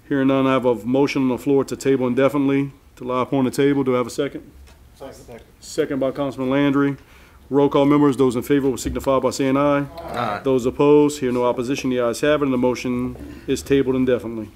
A: Hearing none, I have a motion on the floor to table indefinitely, to lie upon the table. Do I have a second?
B: Second.
A: Second by Councilman Landry. Roll call members, those in favor will signify by saying aye.
N: Aye.
A: Those opposed, hear no opposition, the ayes have it, and the motion is tabled indefinitely.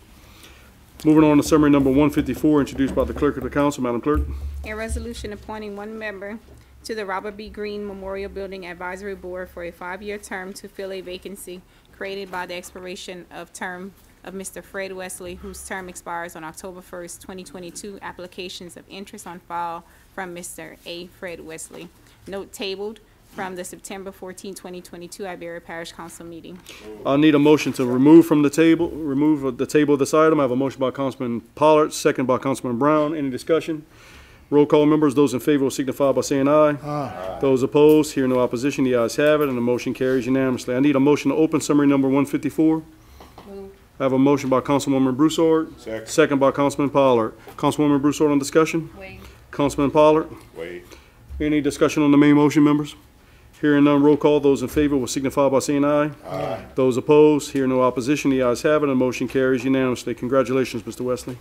A: Moving on to summary number 154, introduced by the clerk of the council. Madam Clerk.
C: A resolution appointing one member to the Robert B. Greene Memorial Building Advisory Board for a 5-year term to fill a vacancy created by the expiration of term of Mr. Fred Wesley, whose term expires on October 1st, 2022. Applications of interest on file from Mr. A. Fred Wesley. Note tabled from the September 14, 2022 Iberia Parish Council meeting.
A: I need a motion to remove the table of this item. I have a motion by Councilman Pollard, second by Councilman Brown. Any discussion? Roll call members, those in favor will signify by saying aye. Aye. Those opposed, hear no opposition, the ayes have it, and the motion carries unanimously. I need a motion to open summary number 154. I have a motion by Councilwoman Broussard. Second by Councilman Pollard. Councilwoman Broussard on discussion?
M: Waive.
A: Councilman Pollard?
B: Waive.
A: Any discussion on the main motion, members? Hearing none, roll call. Those in favor will signify by saying aye. Aye. Those opposed, hear no opposition, the ayes have it, and the motion carries unanimously. Congratulations, Mr. Wesley.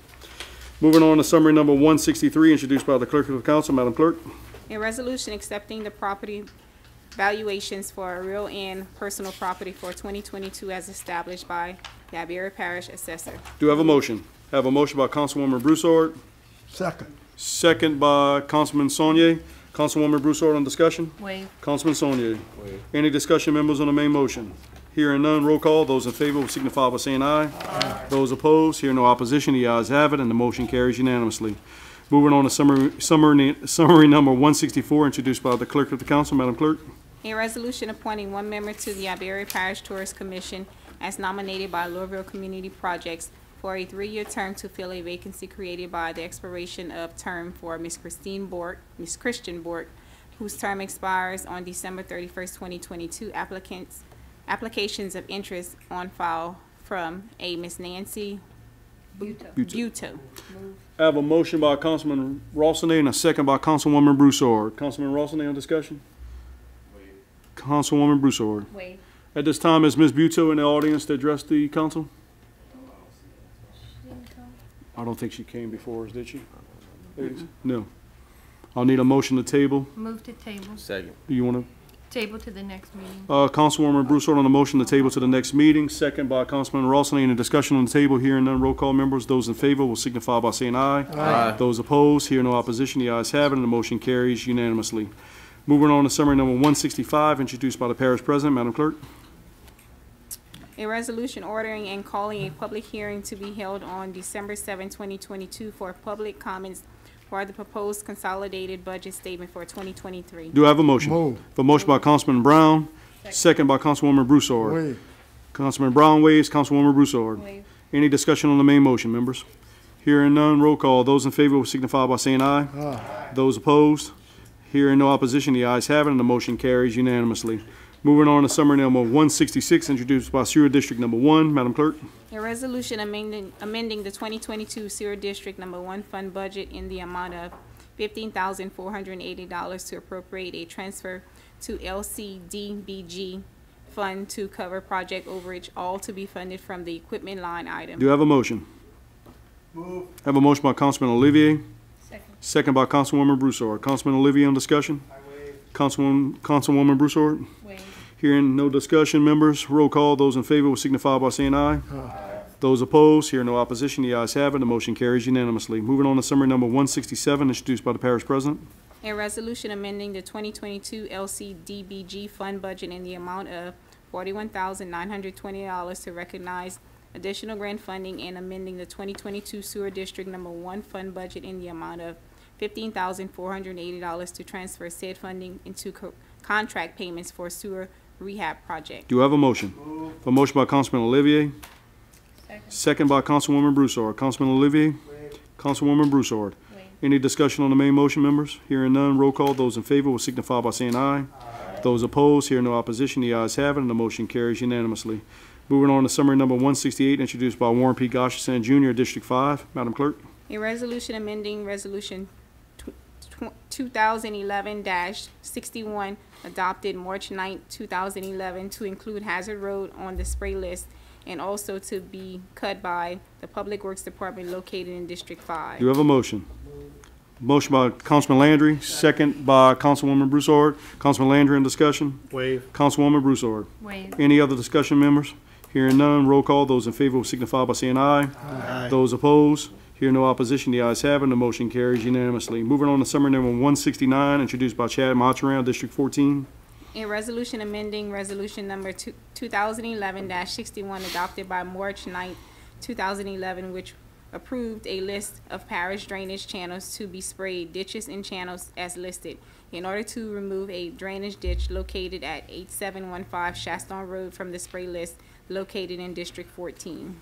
A: Moving on to summary number 163, introduced by the clerk of the council. Madam Clerk.
C: A resolution accepting the property valuations for a real and personal property for 2022 as established by the Iberia Parish Assessor.
A: Do I have a motion? I have a motion by Councilwoman Broussard.
B: Second.
A: Second by Councilman Saunier. Councilwoman Broussard on discussion?
M: Waive.
A: Councilman Saunier. Any discussion, members, on the main motion? Hearing none, roll call. Those in favor will signify by saying aye. Aye. Those opposed, hear no opposition, the ayes have it, and the motion carries unanimously. Moving on to summary number 164, introduced by the clerk of the council. Madam Clerk.
C: A resolution appointing one member to the Iberia Parish Tourist Commission as nominated by Louisville Community Projects for a 3-year term to fill a vacancy created by the expiration of term for Ms. Christian Bork, whose term expires on December 31st, 2022. Applications of interest on file from a Ms. Nancy Buto.
A: I have a motion by Councilman Rossini and a second by Councilwoman Broussard. Councilman Rossini on discussion? Councilwoman Broussard.
M: Waive.
A: At this time, is Ms. Buto in the audience to address the council? I don't think she came before us, did she? No. I'll need a motion to table.
M: Move to table.
N: Second.
A: Do you want
M: Table to the next meeting.
A: to? Councilwoman Broussard on the motion to table to the next meeting, second by Councilman Rossini. Any discussion on the table? Hearing none, roll call members. Those in favor will signify by saying aye.
N: Aye.
A: Those opposed, hear no opposition. The ayes have it, and the motion carries unanimously. Moving on to summary number 165, introduced by the parish president. Madam Clerk.
C: A resolution ordering and calling a public hearing to be held on December 7, 2022 for public comments for the proposed consolidated budget statement for 2023.
A: Do I have a motion?
B: Move.
A: A motion by Councilman Brown, second by Councilwoman Broussard.
B: Waive.
A: Councilman Brown waives, Councilwoman Broussard.
M: Waive.
A: Any discussion on the main motion, members? Hearing none, roll call. Those in favor will signify by saying aye.
B: Aye.
A: Those opposed? Hearing no opposition, the ayes have it, and the motion carries unanimously. Moving on to summary number 166, introduced by Sewer District Number 1. Madam Clerk.
C: A resolution amending the 2022 Sewer District Number 1 fund budget in the amount of $15,480 to appropriate a transfer to LCDBG fund to cover project overage, all to be funded from the equipment line item.
A: Do I have a motion?
B: Move.
A: I have a motion by Councilman Olivier,
M: Second.
A: second by Councilwoman Broussard. Councilman Olivier on discussion? Councilwoman Broussard?
M: Waive.
A: Hearing no discussion, members, roll call. Those in favor will signify by saying aye.
B: Aye.
A: Those opposed, hear no opposition, the ayes have it, the motion carries unanimously. Moving on to summary number 167, introduced by the parish president.
C: A resolution amending the 2022 LCDBG fund budget in the amount of $41,920 to recognize additional grant funding, and amending the 2022 Sewer District Number 1 fund budget in the amount of $15,480 to transfer said funding into contract payments for sewer rehab project.
A: Do I have a motion? A motion by Councilman Olivier. Second by Councilwoman Broussard. Councilman Olivier. Councilwoman Broussard. Any discussion on the main motion, members? Hearing none, roll call. Those in favor will signify by saying aye. Those opposed, hearing no opposition, the ayes have it, and the motion carries unanimously. Moving on to summary number 168, introduced by Warren P. Goshenson, Jr., District 5. Madam Clerk.
C: A resolution amending Resolution 2011-61 adopted March 9, 2011 to include Hazard Road on the spray list and also to be cut by the Public Works Department located in District 5.
A: Do you have a motion? Motion by Councilman Landry, second by Councilwoman Broussard. Councilman Landry in discussion.
B: Waive.
A: Councilwoman Broussard.
M: Waive.
A: Any other discussion, members? Hearing none, roll call. Those in favor will signify by saying aye.
B: Aye.
A: Those opposed, hearing no opposition, the ayes have it, and the motion carries unanimously. Moving on to summary number 169, introduced by Chad Montaran, District 14.
C: A resolution amending Resolution Number 2011-61 adopted by March 9, 2011, which approved a list of parish drainage channels to be sprayed, ditches and channels as listed, in order to remove a drainage ditch located at 8715 Shaston Road from the spray list located in District 14.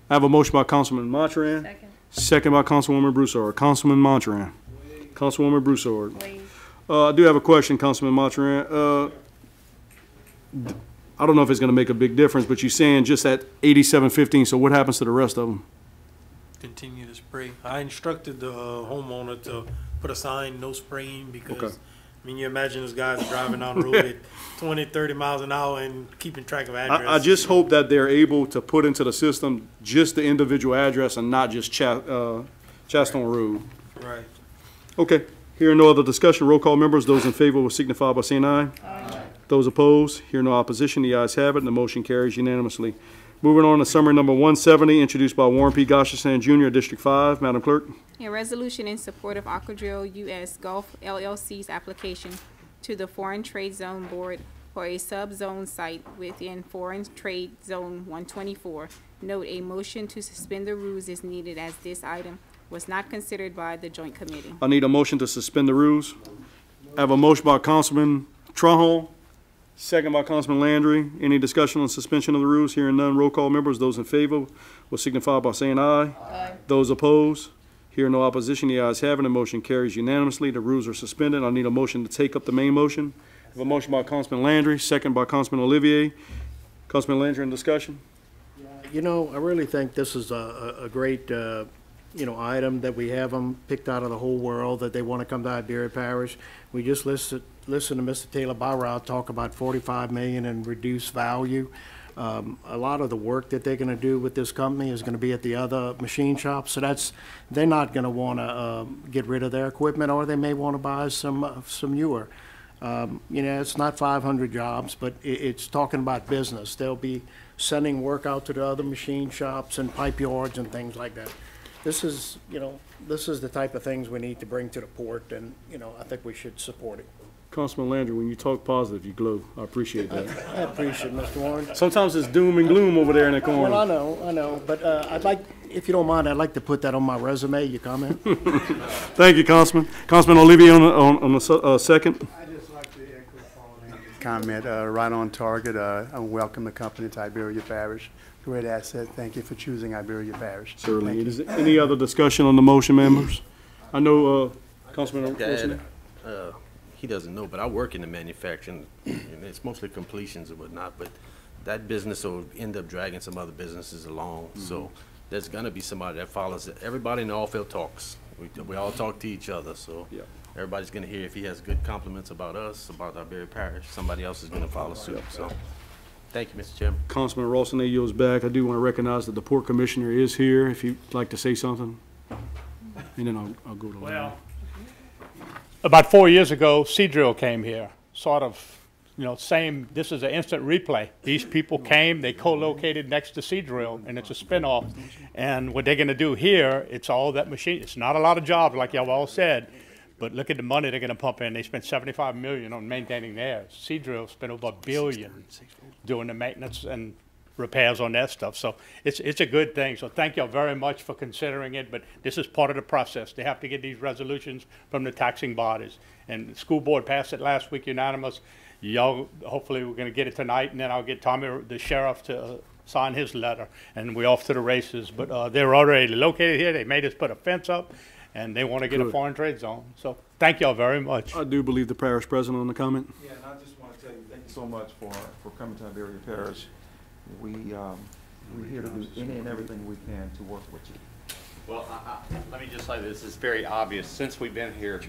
A: I have a motion by Councilman Montaran.
M: Second.
A: Second by Councilwoman Broussard. Councilman Montaran. Councilwoman Broussard.
M: Waive.
A: I do have a question, Councilman Montaran. I don't know if it's going to make a big difference, but you're saying just at 8715, so what happens to the rest of them?
B: Continue to spray. I instructed the homeowner to put a sign, no spraying, because,
A: Okay.
B: I mean, you imagine those guys are driving down the road at 20, 30 miles an hour and keeping track of addresses.
A: I just hope that they're able to put into the system just the individual address and not just Chaston Road.
B: Right.
A: Okay. Hearing no other discussion, roll call members. Those in favor will signify by saying aye. Aye. Those opposed, hear no opposition, the ayes have it, and the motion carries unanimously. Moving on to summary number 170, introduced by Warren P. Goshenson, Jr., District 5. Madam Clerk.
C: A resolution in support of Aquadrill U.S. Gulf LLC's application to the Foreign Trade Zone Board for a sub-zone site within Foreign Trade Zone 124. Note, a motion to suspend the rules is needed as this item was not considered by the Joint Committee.
A: I need a motion to suspend the rules. I have a motion by Councilman Trahall, second by Councilman Landry. Any discussion on suspension of the rules? Hearing none, roll call members. Those in favor will signify by saying aye. Aye. Those opposed, hear no opposition, the ayes have it, the motion carries unanimously. The rules are suspended. I need a motion to take up the main motion. I have a motion by Councilman Landry, second by Councilman Olivier. Councilman Landry in discussion.
O: You know, I really think this is a great, item that we have them picked out of the whole world, that they want to come to Iberia Parish. We just listened to Mr. Taylor Barrow talk about $45 million in reduced value. A lot of the work that they're going to do with this company is going to be at the other machine shops. So they're not going to want to get rid of their equipment, or they may want to buy some newer. It's not 500 jobs, but it's talking about business. They'll be sending work out to the other machine shops and pipe yards and things like that. This is the type of things we need to bring to the port, and, I think we should support it.
A: Councilman Landry, when you talk positive, you glow. I appreciate that.
O: I appreciate it, Mr. Warren.
A: Sometimes it's doom and gloom over there in the corner.
O: Well, I know, but I'd like, if you don't mind, I'd like to put that on my resume, your comment.
A: Thank you, Councilman. Councilman Olivier on the second.
P: I'd just like to echo Paul comment, right on target. I welcome the company to Iberia Parish. Great asset. Thank you for choosing Iberia Parish.
A: Certainly. Is there any other discussion on the motion, members? I know, Councilman Wilson.
N: He doesn't know, but I work in the manufacturing, and it's mostly completions and whatnot, but that business will end up dragging some other businesses along. So there's going to be somebody that follows it. Everybody in the oil field talks. We all talk to each other, so everybody's going to hear if he has good compliments about us, about Iberia Parish, somebody else is going to follow suit. So thank you, Mr. Chairman.
A: Councilman Rawson, yields back. I do want to recognize that the Port Commissioner is here, if you'd like to say something. And then I'll go to
F: Well, about 4 years ago, Seadrill came here, sort of, same, this is an instant replay. These people came, they co-located next to Seadrill, and it's a spinoff. And what they're going to do here, it's all that machine. It's not a lot of jobs, like y'all all said, but look at the money they're going to pump in. They spent $75 million on maintaining theirs. Seadrill spent over $1 billion doing the maintenance and repairs on that stuff. So it's a good thing. So thank y'all very much for considering it, but this is part of the process. They have to get these resolutions from the taxing bodies. And the school board passed it last week unanimous. Y'all, hopefully we're gonna get it tonight, and then I'll get Tommy, the sheriff, to sign his letter, and we're off to the races. But they're already located here. They made us put a fence up, and they want to get a foreign trade zone. So thank y'all very much.
A: I do believe the parish president on the comment.
J: Yeah, and I just want to tell you, thank you so much for coming to Iberia Parish. We're here to do any and everything we can to work with you.
G: Well, let me just say this. It's very obvious. Since we've been here,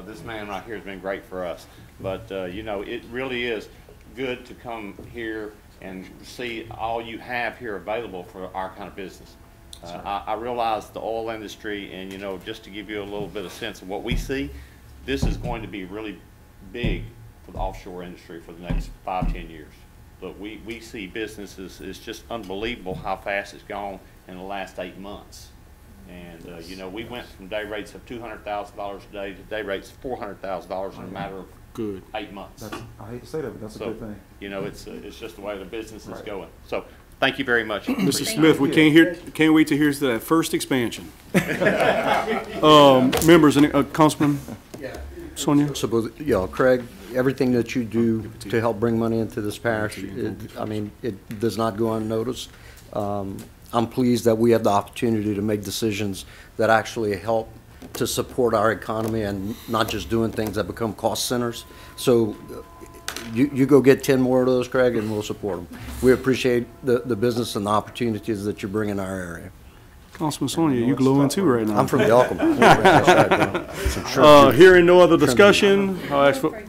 G: this man right here has been great for us. But, you know, it really is good to come here and see all you have here available for our kind of business. I realize the oil industry, and, you know, just to give you a little bit of sense of what we see, this is going to be really big for the offshore industry for the next 5-10 years. But we see businesses, it's just unbelievable how fast it's gone in the last 8 months. And, you know, we went from day rates of $200,000 a day to day rates of $400,000 in a matter of 8 months.
J: I hate to say that, but that's a good thing.
G: You know, it's just the way the business is going. So, thank you very much.
A: Mr. Smith, we can't wait to hear that first expansion. Members, Councilman Sonia?
K: Craig, everything that you do to help bring money into this parish, it does not go unnoticed. I'm pleased that we have the opportunity to make decisions that actually help to support our economy and not just doing things that become cost centers. So you go get 10 more of those, Craig, and we'll support them. We appreciate the business and the opportunities that you bring in our area.
A: Councilman Sonia, you glowing too right now.
K: I'm from Yalcom.
A: Hearing no other discussion, I'll ask for.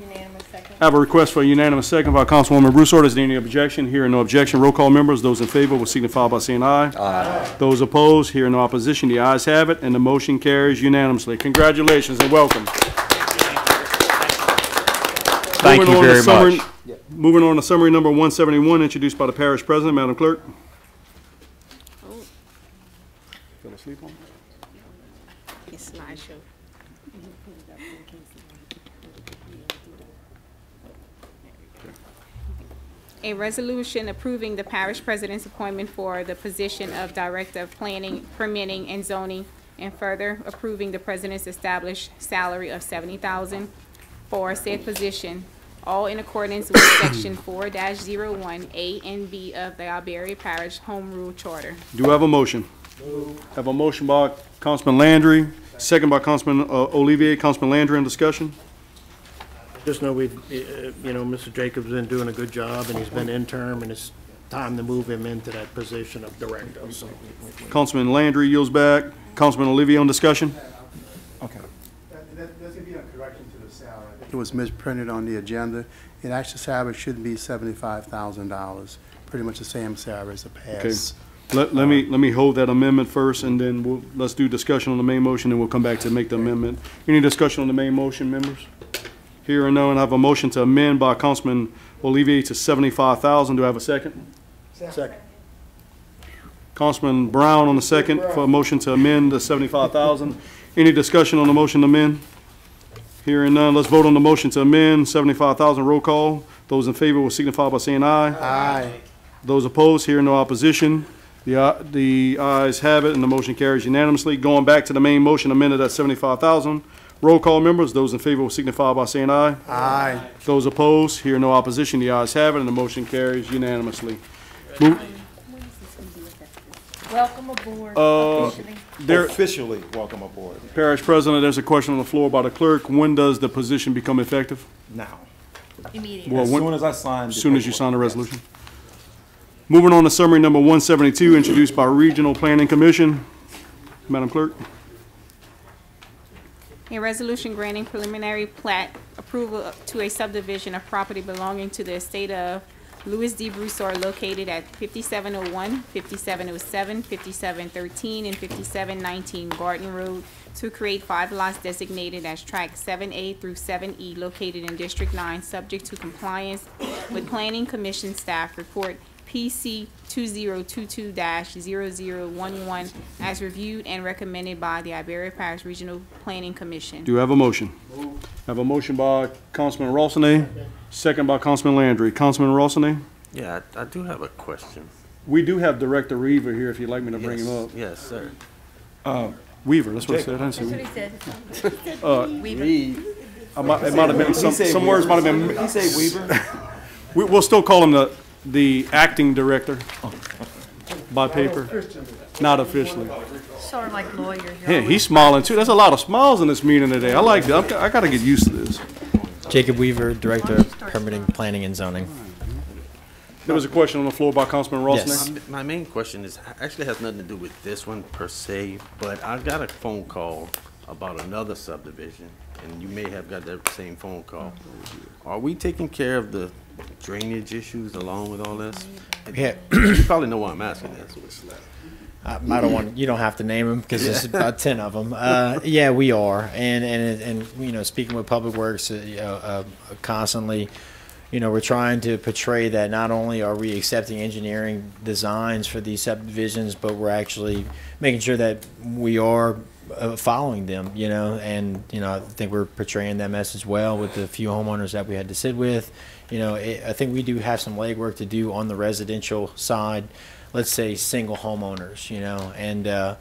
A: I have a request for a unanimous second by Councilwoman Broussard. Is there any objection? Hearing no objection, roll call members. Those in favor will signify by saying aye. Aye. Those opposed, hearing no opposition, the ayes have it, and the motion carries unanimously. Congratulations and welcome.
G: Thank you very much.
A: Moving on to summary number 171, introduced by the parish president. Madam Clerk. Fell asleep on it?
C: It's slideshow. A resolution approving the parish president's appointment for the position of Director of Planning, Permitting, and Zoning, and further approving the president's established salary of $70,000 for said position, all in accordance with Section 4-01 A and B of the Iberia Parish Home Rule Charter.
A: Do I have a motion? Have a motion by Councilman Landry, second by Councilman Olivier. Councilman Landry, in discussion.
O: Just know Mr. Jacobs has been doing a good job, and he's been interim, and it's time to move him into that position of director. So.
A: Councilman Landry yields back. Councilman Olivier, on discussion.
P: Okay. There's going to be a correction to the salary. It was misprinted on the agenda. It actually salary should be $75,000. Pretty much the same salary as the past.
A: Okay. Let me hold that amendment first, and then let's do discussion on the main motion, and we'll come back to make the amendment. Any discussion on the main motion, members? Here and now, and I have a motion to amend by Councilman Olivier to $75,000. Do I have a second?
O: Second.
A: Councilman Brown on the second for a motion to amend the $75,000. Any discussion on the motion to amend? Here and none. Let's vote on the motion to amend $75,000. Roll call. Those in favor will signify by saying aye.
O: Aye.
A: Those opposed, hearing no opposition. The ayes have it, and the motion carries unanimously. Going back to the main motion amended at $75,000. Roll call members. Those in favor will signify by saying aye.
O: Aye.
A: Those opposed, hear no opposition. The ayes have it, and the motion carries unanimously.
H: Welcome aboard.
J: Officially welcome aboard.
A: Parish President, there's a question on the floor by the clerk. When does the position become effective?
J: Now.
M: Immediately.
A: Well,
J: As soon as I sign.
A: As soon as you sign the resolution. Moving on to summary number 172, introduced by Regional Planning Commission. Madam Clerk.
C: A resolution granting preliminary plat approval to a subdivision of property belonging to the estate of Louis D. Broussard located at 5701, 5707, 5713, and 5719 Garden Road to create 5 lots designated as Tract 7A through 7E located in District 9, subject to compliance with Planning Commission staff report PC 2022-0011 as reviewed and recommended by the Iberia Parish Regional Planning Commission.
A: Do you have a motion? Have a motion by Councilman Rossini, second by Councilman Landry. Councilman Rossini?
N: Yeah, I do have a question.
A: We do have Director Weaver here if you'd like me to bring him up.
N: Yes, sir.
A: Weaver, that's what I said. I didn't say
M: That's what he
A: Weaver.
M: said.
N: Reed.
A: It might have been, some words might have been.
J: He say Weaver?
A: We'll still call him the acting director by paper, not officially.
M: Sort of like lawyers.
A: Yeah, he's smiling too. There's a lot of smiles in this meeting today. I like that. I got to get used to this.
Q: Jacob Weaver, Director of Permitting, Planning, and Zoning.
A: There was a question on the floor by Councilman Ross.
Q: Yes.
N: My main question is, actually has nothing to do with this one per se, but I got a phone call about another subdivision, and you may have got that same phone call. Are we taking care of the drainage issues along with all this?
Q: Yeah.
N: You probably know why I'm asking this.
Q: I don't want, you don't have to name them because there's about 10 of them. Yeah, we are. And you know, speaking with Public Works, constantly, you know, we're trying to portray that not only are we accepting engineering designs for these subdivisions, but we're actually making sure that we are following them, you know, and, you know, I think we're portraying that message well with the few homeowners that we had to sit with. You know, I think we do have some legwork to do on the residential side, let's say single homeowners, you know, and,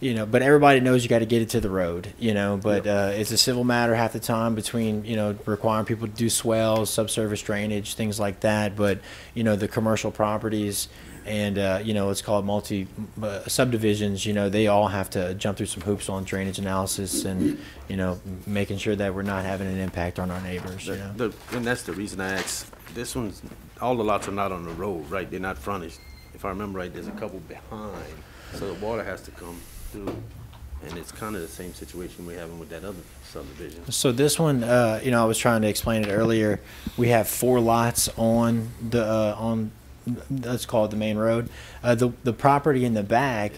Q: you know, but everybody knows you got to get it to the road, you know, but it's a civil matter half the time between, you know, requiring people to do swells, subsurface drainage, things like that. But, you know, the commercial properties and, you know, let's call it multi subdivisions, you know, they all have to jump through some hoops on drainage analysis and, you know, making sure that we're not having an impact on our neighbors, you know.
N: And that's the reason I asked. This one's, all the lots are not on the road, right? They're not frontage. If I remember right, there's a couple behind, so the water has to come through. And it's kind of the same situation we're having with that other subdivision.
Q: So this one, you know, I was trying to explain it earlier. We have 4 lots on the let's call it the main road. The property in the back,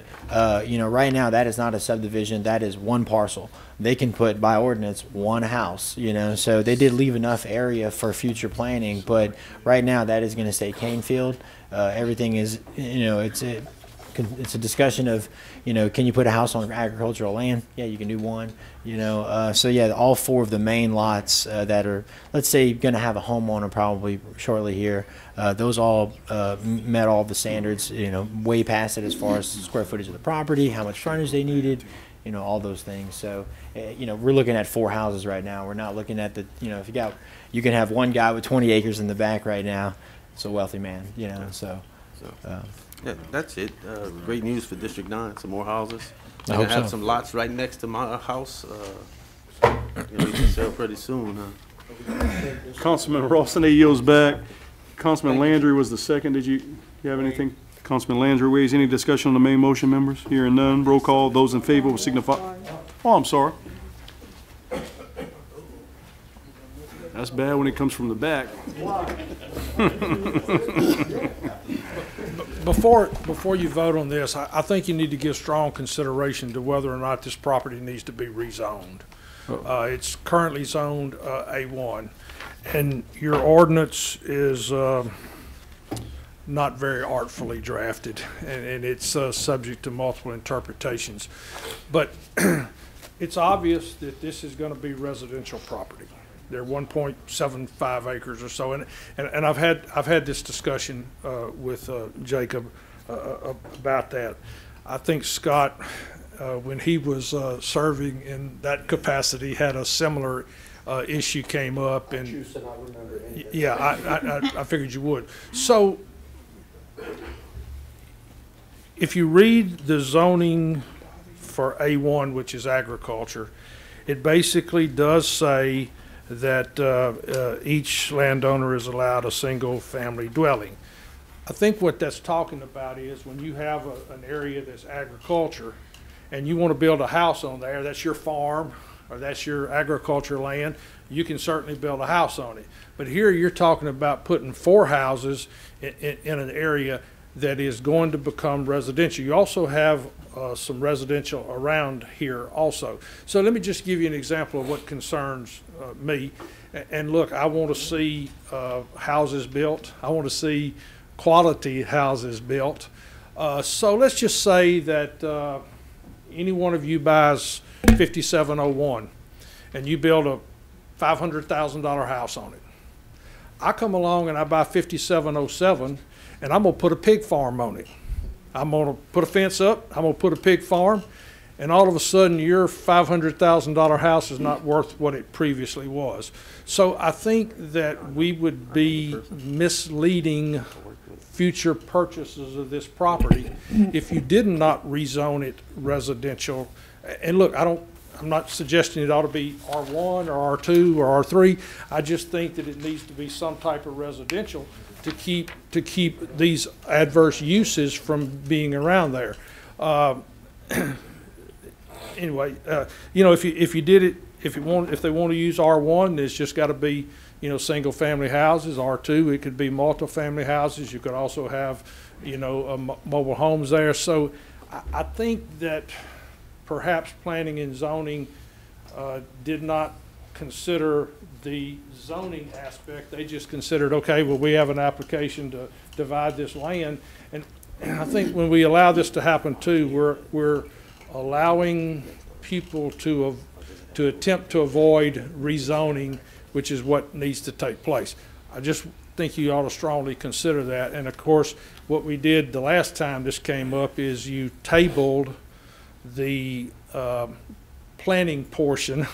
Q: you know, right now that is not a subdivision. That is one parcel. They can put by ordinance 1 house, you know, so they did leave enough area for future planning, but right now that is going to stay cane field. Everything is, you know, it's a discussion of, you know, can you put a house on agricultural land? Yeah, you can do one, you know. So yeah, all 4 of the main lots that are, let's say, going to have a homeowner probably shortly here, those all met all the standards, you know, way past it as far as square footage of the property, how much frontage they needed, you know, all those things. So, you know, we're looking at 4 houses right now. We're not looking at the, you know, you can have one guy with 20 acres in the back right now. It's a wealthy man, you know, so.
N: Yeah, that's it. Great news for District 9, some more houses.
Q: I hope
N: have
Q: so.
N: some lots right next to my house. You know, we can sell pretty soon, huh?
A: Councilman Ralston yields back. Councilman Landry was the second. Did you have anything? Councilman Landry ways. Any discussion on the main motion, members? Hearing none. Roll call. Those in favor will signify. Oh, I'm sorry. That's bad when it comes from the back.
B: Before you vote on this, I think you need to give strong consideration to whether or not this property needs to be rezoned. It's currently zoned A1, and your ordinance is not very artfully drafted, and it's subject to multiple interpretations. But it's obvious that this is going to be residential property. They're 1.75 acres or so, and I've had this discussion with Jacob about that. I think Scott, when he was serving in that capacity, had a similar issue came up, and yeah, I figured you would. So, if you read the zoning for A1, which is agriculture, it basically does say that each landowner is allowed a single-family dwelling. I think what that's talking about is when you have an area that's agriculture and you want to build a house on there, that's your farm or that's your agriculture land, you can certainly build a house on it. But here you're talking about putting 4 houses in an area that is going to become residential. You also have some residential around here also. So let me just give you an example of what concerns me. And look, I want to see houses built. I want to see quality houses built. So let's just say that any one of you buys 5701 and you build a $500,000 house on it. I come along and I buy 5707
R: and I'm gonna put a pig farm on it. I'm gonna put a fence up, I'm gonna put a pig farm, and all of a sudden your $500,000 house is not worth what it previously was. So I think that we would be misleading future purchases of this property if you did not rezone it residential. And look, I'm not suggesting it ought to be R1 or R2 or R3. I just think that it needs to be some type of residential to keep these adverse uses from being around there. Anyway, you know, if you did it, if they want to use R1, it's just got to be, you know, single family houses. R2, it could be multifamily houses. You could also have, you know, mobile homes there. So I think that perhaps planning and zoning did not consider the zoning aspect. They just considered, okay, well, we have an application to divide this land. And I think when we allow this to happen too, we're allowing people to attempt to avoid rezoning, which is what needs to take place. I just think you ought to strongly consider that. And of course, what we did the last time this came up is you tabled the planning portion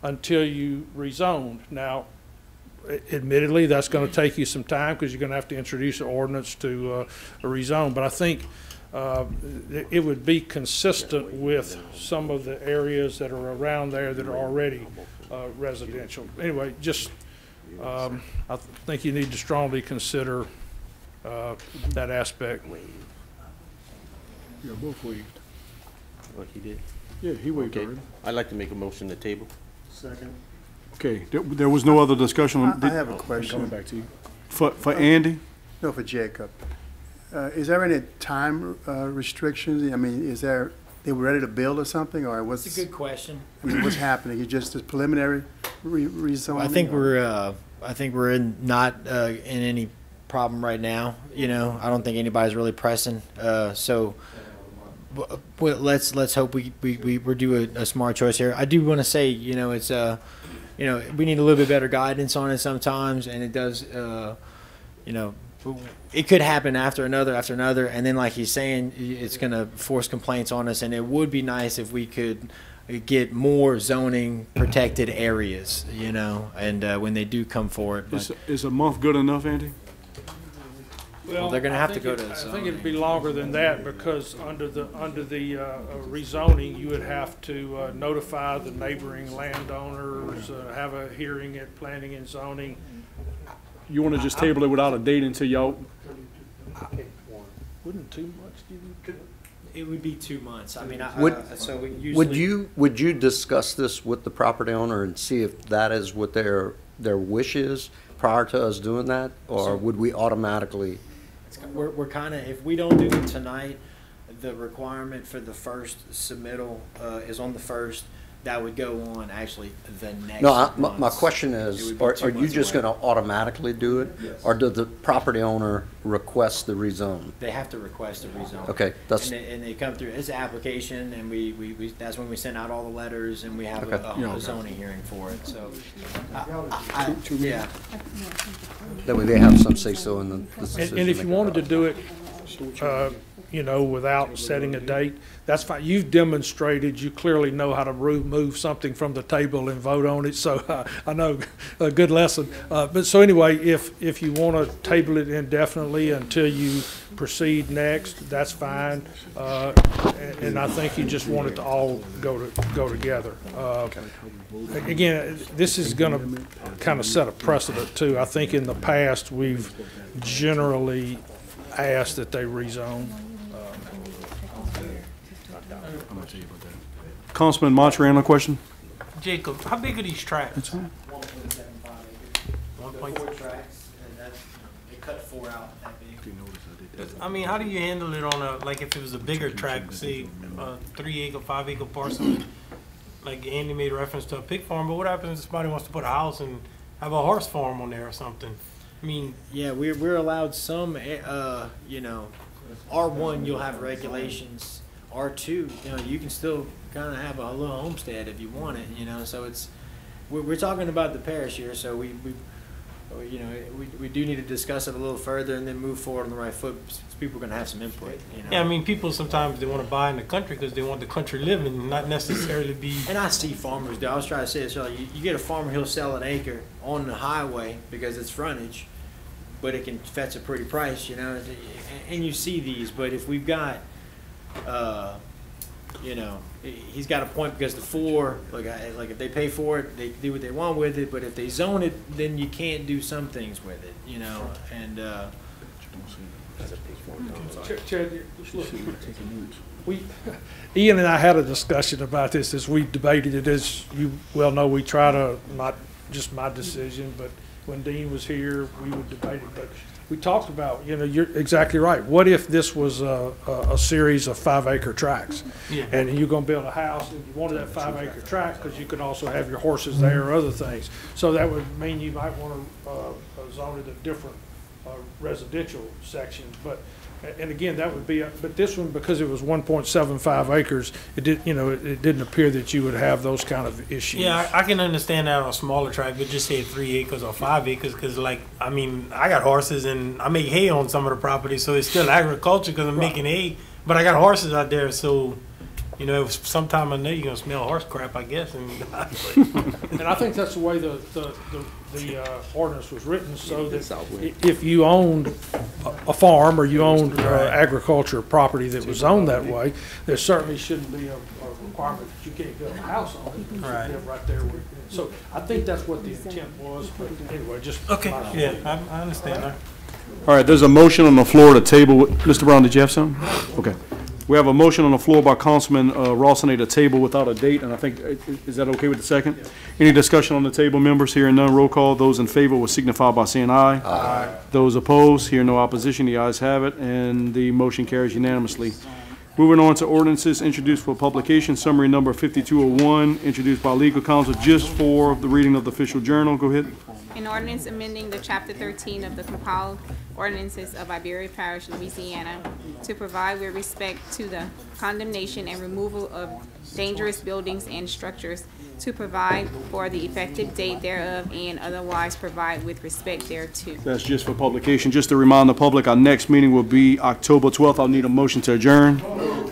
R: until you rezoned. Now, admittedly, that's going to take you some time because you're going to have to introduce an ordinance to a rezone. But I think it would be consistent with some of the areas that are around there that are already residential. Anyway, just I think you need to strongly consider that aspect.
A: Yeah, both waived.
N: What he did?
A: Yeah, he waived
N: Okay.
A: already.
N: I'd like to make a motion to table.
O: Second.
A: Okay, there was no other discussion.
P: I have a question.
A: Coming back to you. For Andy?
P: No, for Jacob. Is there any time restrictions? I mean, they were ready to build or something, or what's?
Q: It's a good question.
P: I mean, what's happening? It's just a preliminary rezoning?
Q: I think we're not in any problem right now. You know, I don't think anybody's really pressing. So let's hope we do a smart choice here. I do want to say, you know, it's you know, we need a little bit better guidance on it sometimes, and it does, you know, it could happen after another, and then like he's saying, it's going to force complaints on us, and it would be nice if we could get more zoning protected areas, you know, and when they do come for it.
A: Is a month good enough, Andy?
R: Well,
Q: they're going to have to go to
R: I think it'd be longer than that because under the rezoning, you would have to notify the neighboring landowners, have a hearing at planning and zoning.
A: You want to just table it without a date until y'all?
R: Wouldn't 2 months give you?
Q: It would be 2 months. I mean, so we
K: Would you discuss this with the property owner and see if that is what their wish is prior to us doing that, or would we automatically?
Q: We're kind of, if we don't do it tonight, the requirement for the first submittal is on the first. That would go on actually the next month.
K: My question is, are you just going to automatically do it?
Q: Yes.
K: Or does the property owner request the rezone?
Q: They have to request a rezone.
K: Okay, that's.
Q: And they come through, it's an application, and we that's when we send out all the letters, and we have
K: Okay.
Q: a zoning hearing for it, so.
R: Yeah.
K: That way they have some say-so in the decision.
R: And if you wanted to do it, you know, without setting a date, that's fine. You've demonstrated you clearly know how to move something from the table and vote on it, so I know a good lesson. But so anyway, if you want to table it indefinitely until you proceed next, that's fine. And I think you just want it to all go together. Again, this is going to kind of set a precedent too. I think in the past we've generally asked that they rezone.
A: Councilman Montrano, question?
S: Jacob, how big are these tracks?
Q: 1.75 acres. Tracks, and they cut 4 out that big.
S: I mean, how do you handle it on a, like if it was a bigger track, say 3 acre, 5 acre parcel? Like Andy made reference to a pig farm, but what happens if somebody wants to put a house and have a horse farm on there or something? I mean,
Q: yeah, we're allowed some, you know, R1 you'll have regulations. R2, you know, you can still kind of have a little homestead if you want it, you know. So it's we're talking about the parish here, so you know, we do need to discuss it a little further and then move forward on the right foot. People are going to have some input. You know?
S: Yeah, I mean, people sometimes they want to buy in the country because they want the country living, not necessarily be.
Q: And I see farmers do. I was trying to say this earlier. You get a farmer, he'll sell an acre on the highway because it's frontage, but it can fetch a pretty price, you know. And you see these, but if we've got, you know, he's got a point because the like if they pay for it, they do what they want with it. But if they zone it, then you can't do some things with it, you know. And
R: Ian and I had a discussion about this as we debated it. As you well know, we try to, not just my decision, but when Dean was here, we would debate it. But we talked about, you know, you're exactly right. What if this was a series of 5-acre tracts?
S: Yeah.
R: And you're going to build a house and you wanted that 5-acre tract because you could also have your horses there or other things. So that would mean you might want to zone it a different residential section. But and again, that would be, but this one, because it was 1.75 acres, it did, you know, it didn't appear that you would have those kind of issues.
S: Yeah, I can understand that on a smaller tract, but just say 3 acres or 5 acres, because like, I mean, I got horses and I make hay on some of the property, so it's still agriculture because I'm making hay, but I got horses out there, so, you know, sometime I know you're gonna smell horse crap, I guess. And
R: I think that's the way the ordinance was written, so that if you owned a farm or you owned agriculture property that was owned that way, there certainly shouldn't be a requirement that you can't build a house on it. You
S: Right.
R: live right there. So I think that's what the intent was, but anyway, just.
S: Okay, yeah, I understand that.
A: All right, there's a motion on the floor to table. Mr. Brown, did you have something? Okay. We have a motion on the floor by Councilman Rawson to table without a date, and I think, is that okay with the second? Any discussion on the table, members? Hearing none, roll call. Those in favor will signify by saying aye. Aye. Those opposed, hear no opposition, the ayes have it, and the motion carries unanimously. Moving on to ordinances introduced for publication, summary number 5201, introduced by legal counsel just for the reading of the official journal. Go ahead.
C: An ordinance amending the Chapter 13 of the compiled ordinances of Iberia Parish, Louisiana, to provide with respect to the condemnation and removal of dangerous buildings and structures, to provide for the effective date thereof, and otherwise provide with respect thereto.
A: That's just for publication. Just to remind the public, our next meeting will be October 12th. I'll need a motion to adjourn.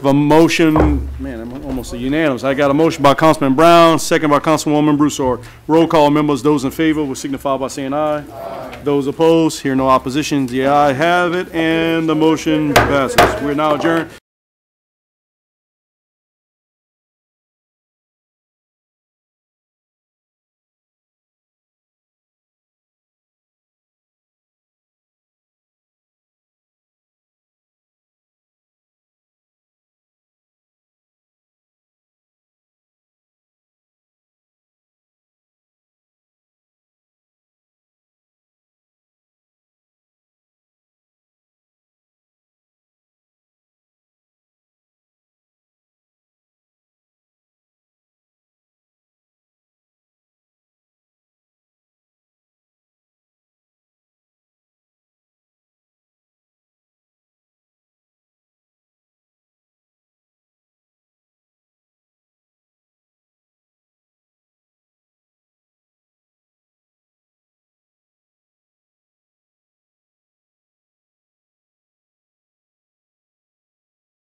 A: The motion, man, I'm almost unanimous. I got a motion by Councilman Brown, second by Councilwoman Broussard. Roll call, members. Those in favor will signify by saying aye. Aye. Those opposed, hear no opposition. The ayes have it, and the motion passes. We're now adjourned.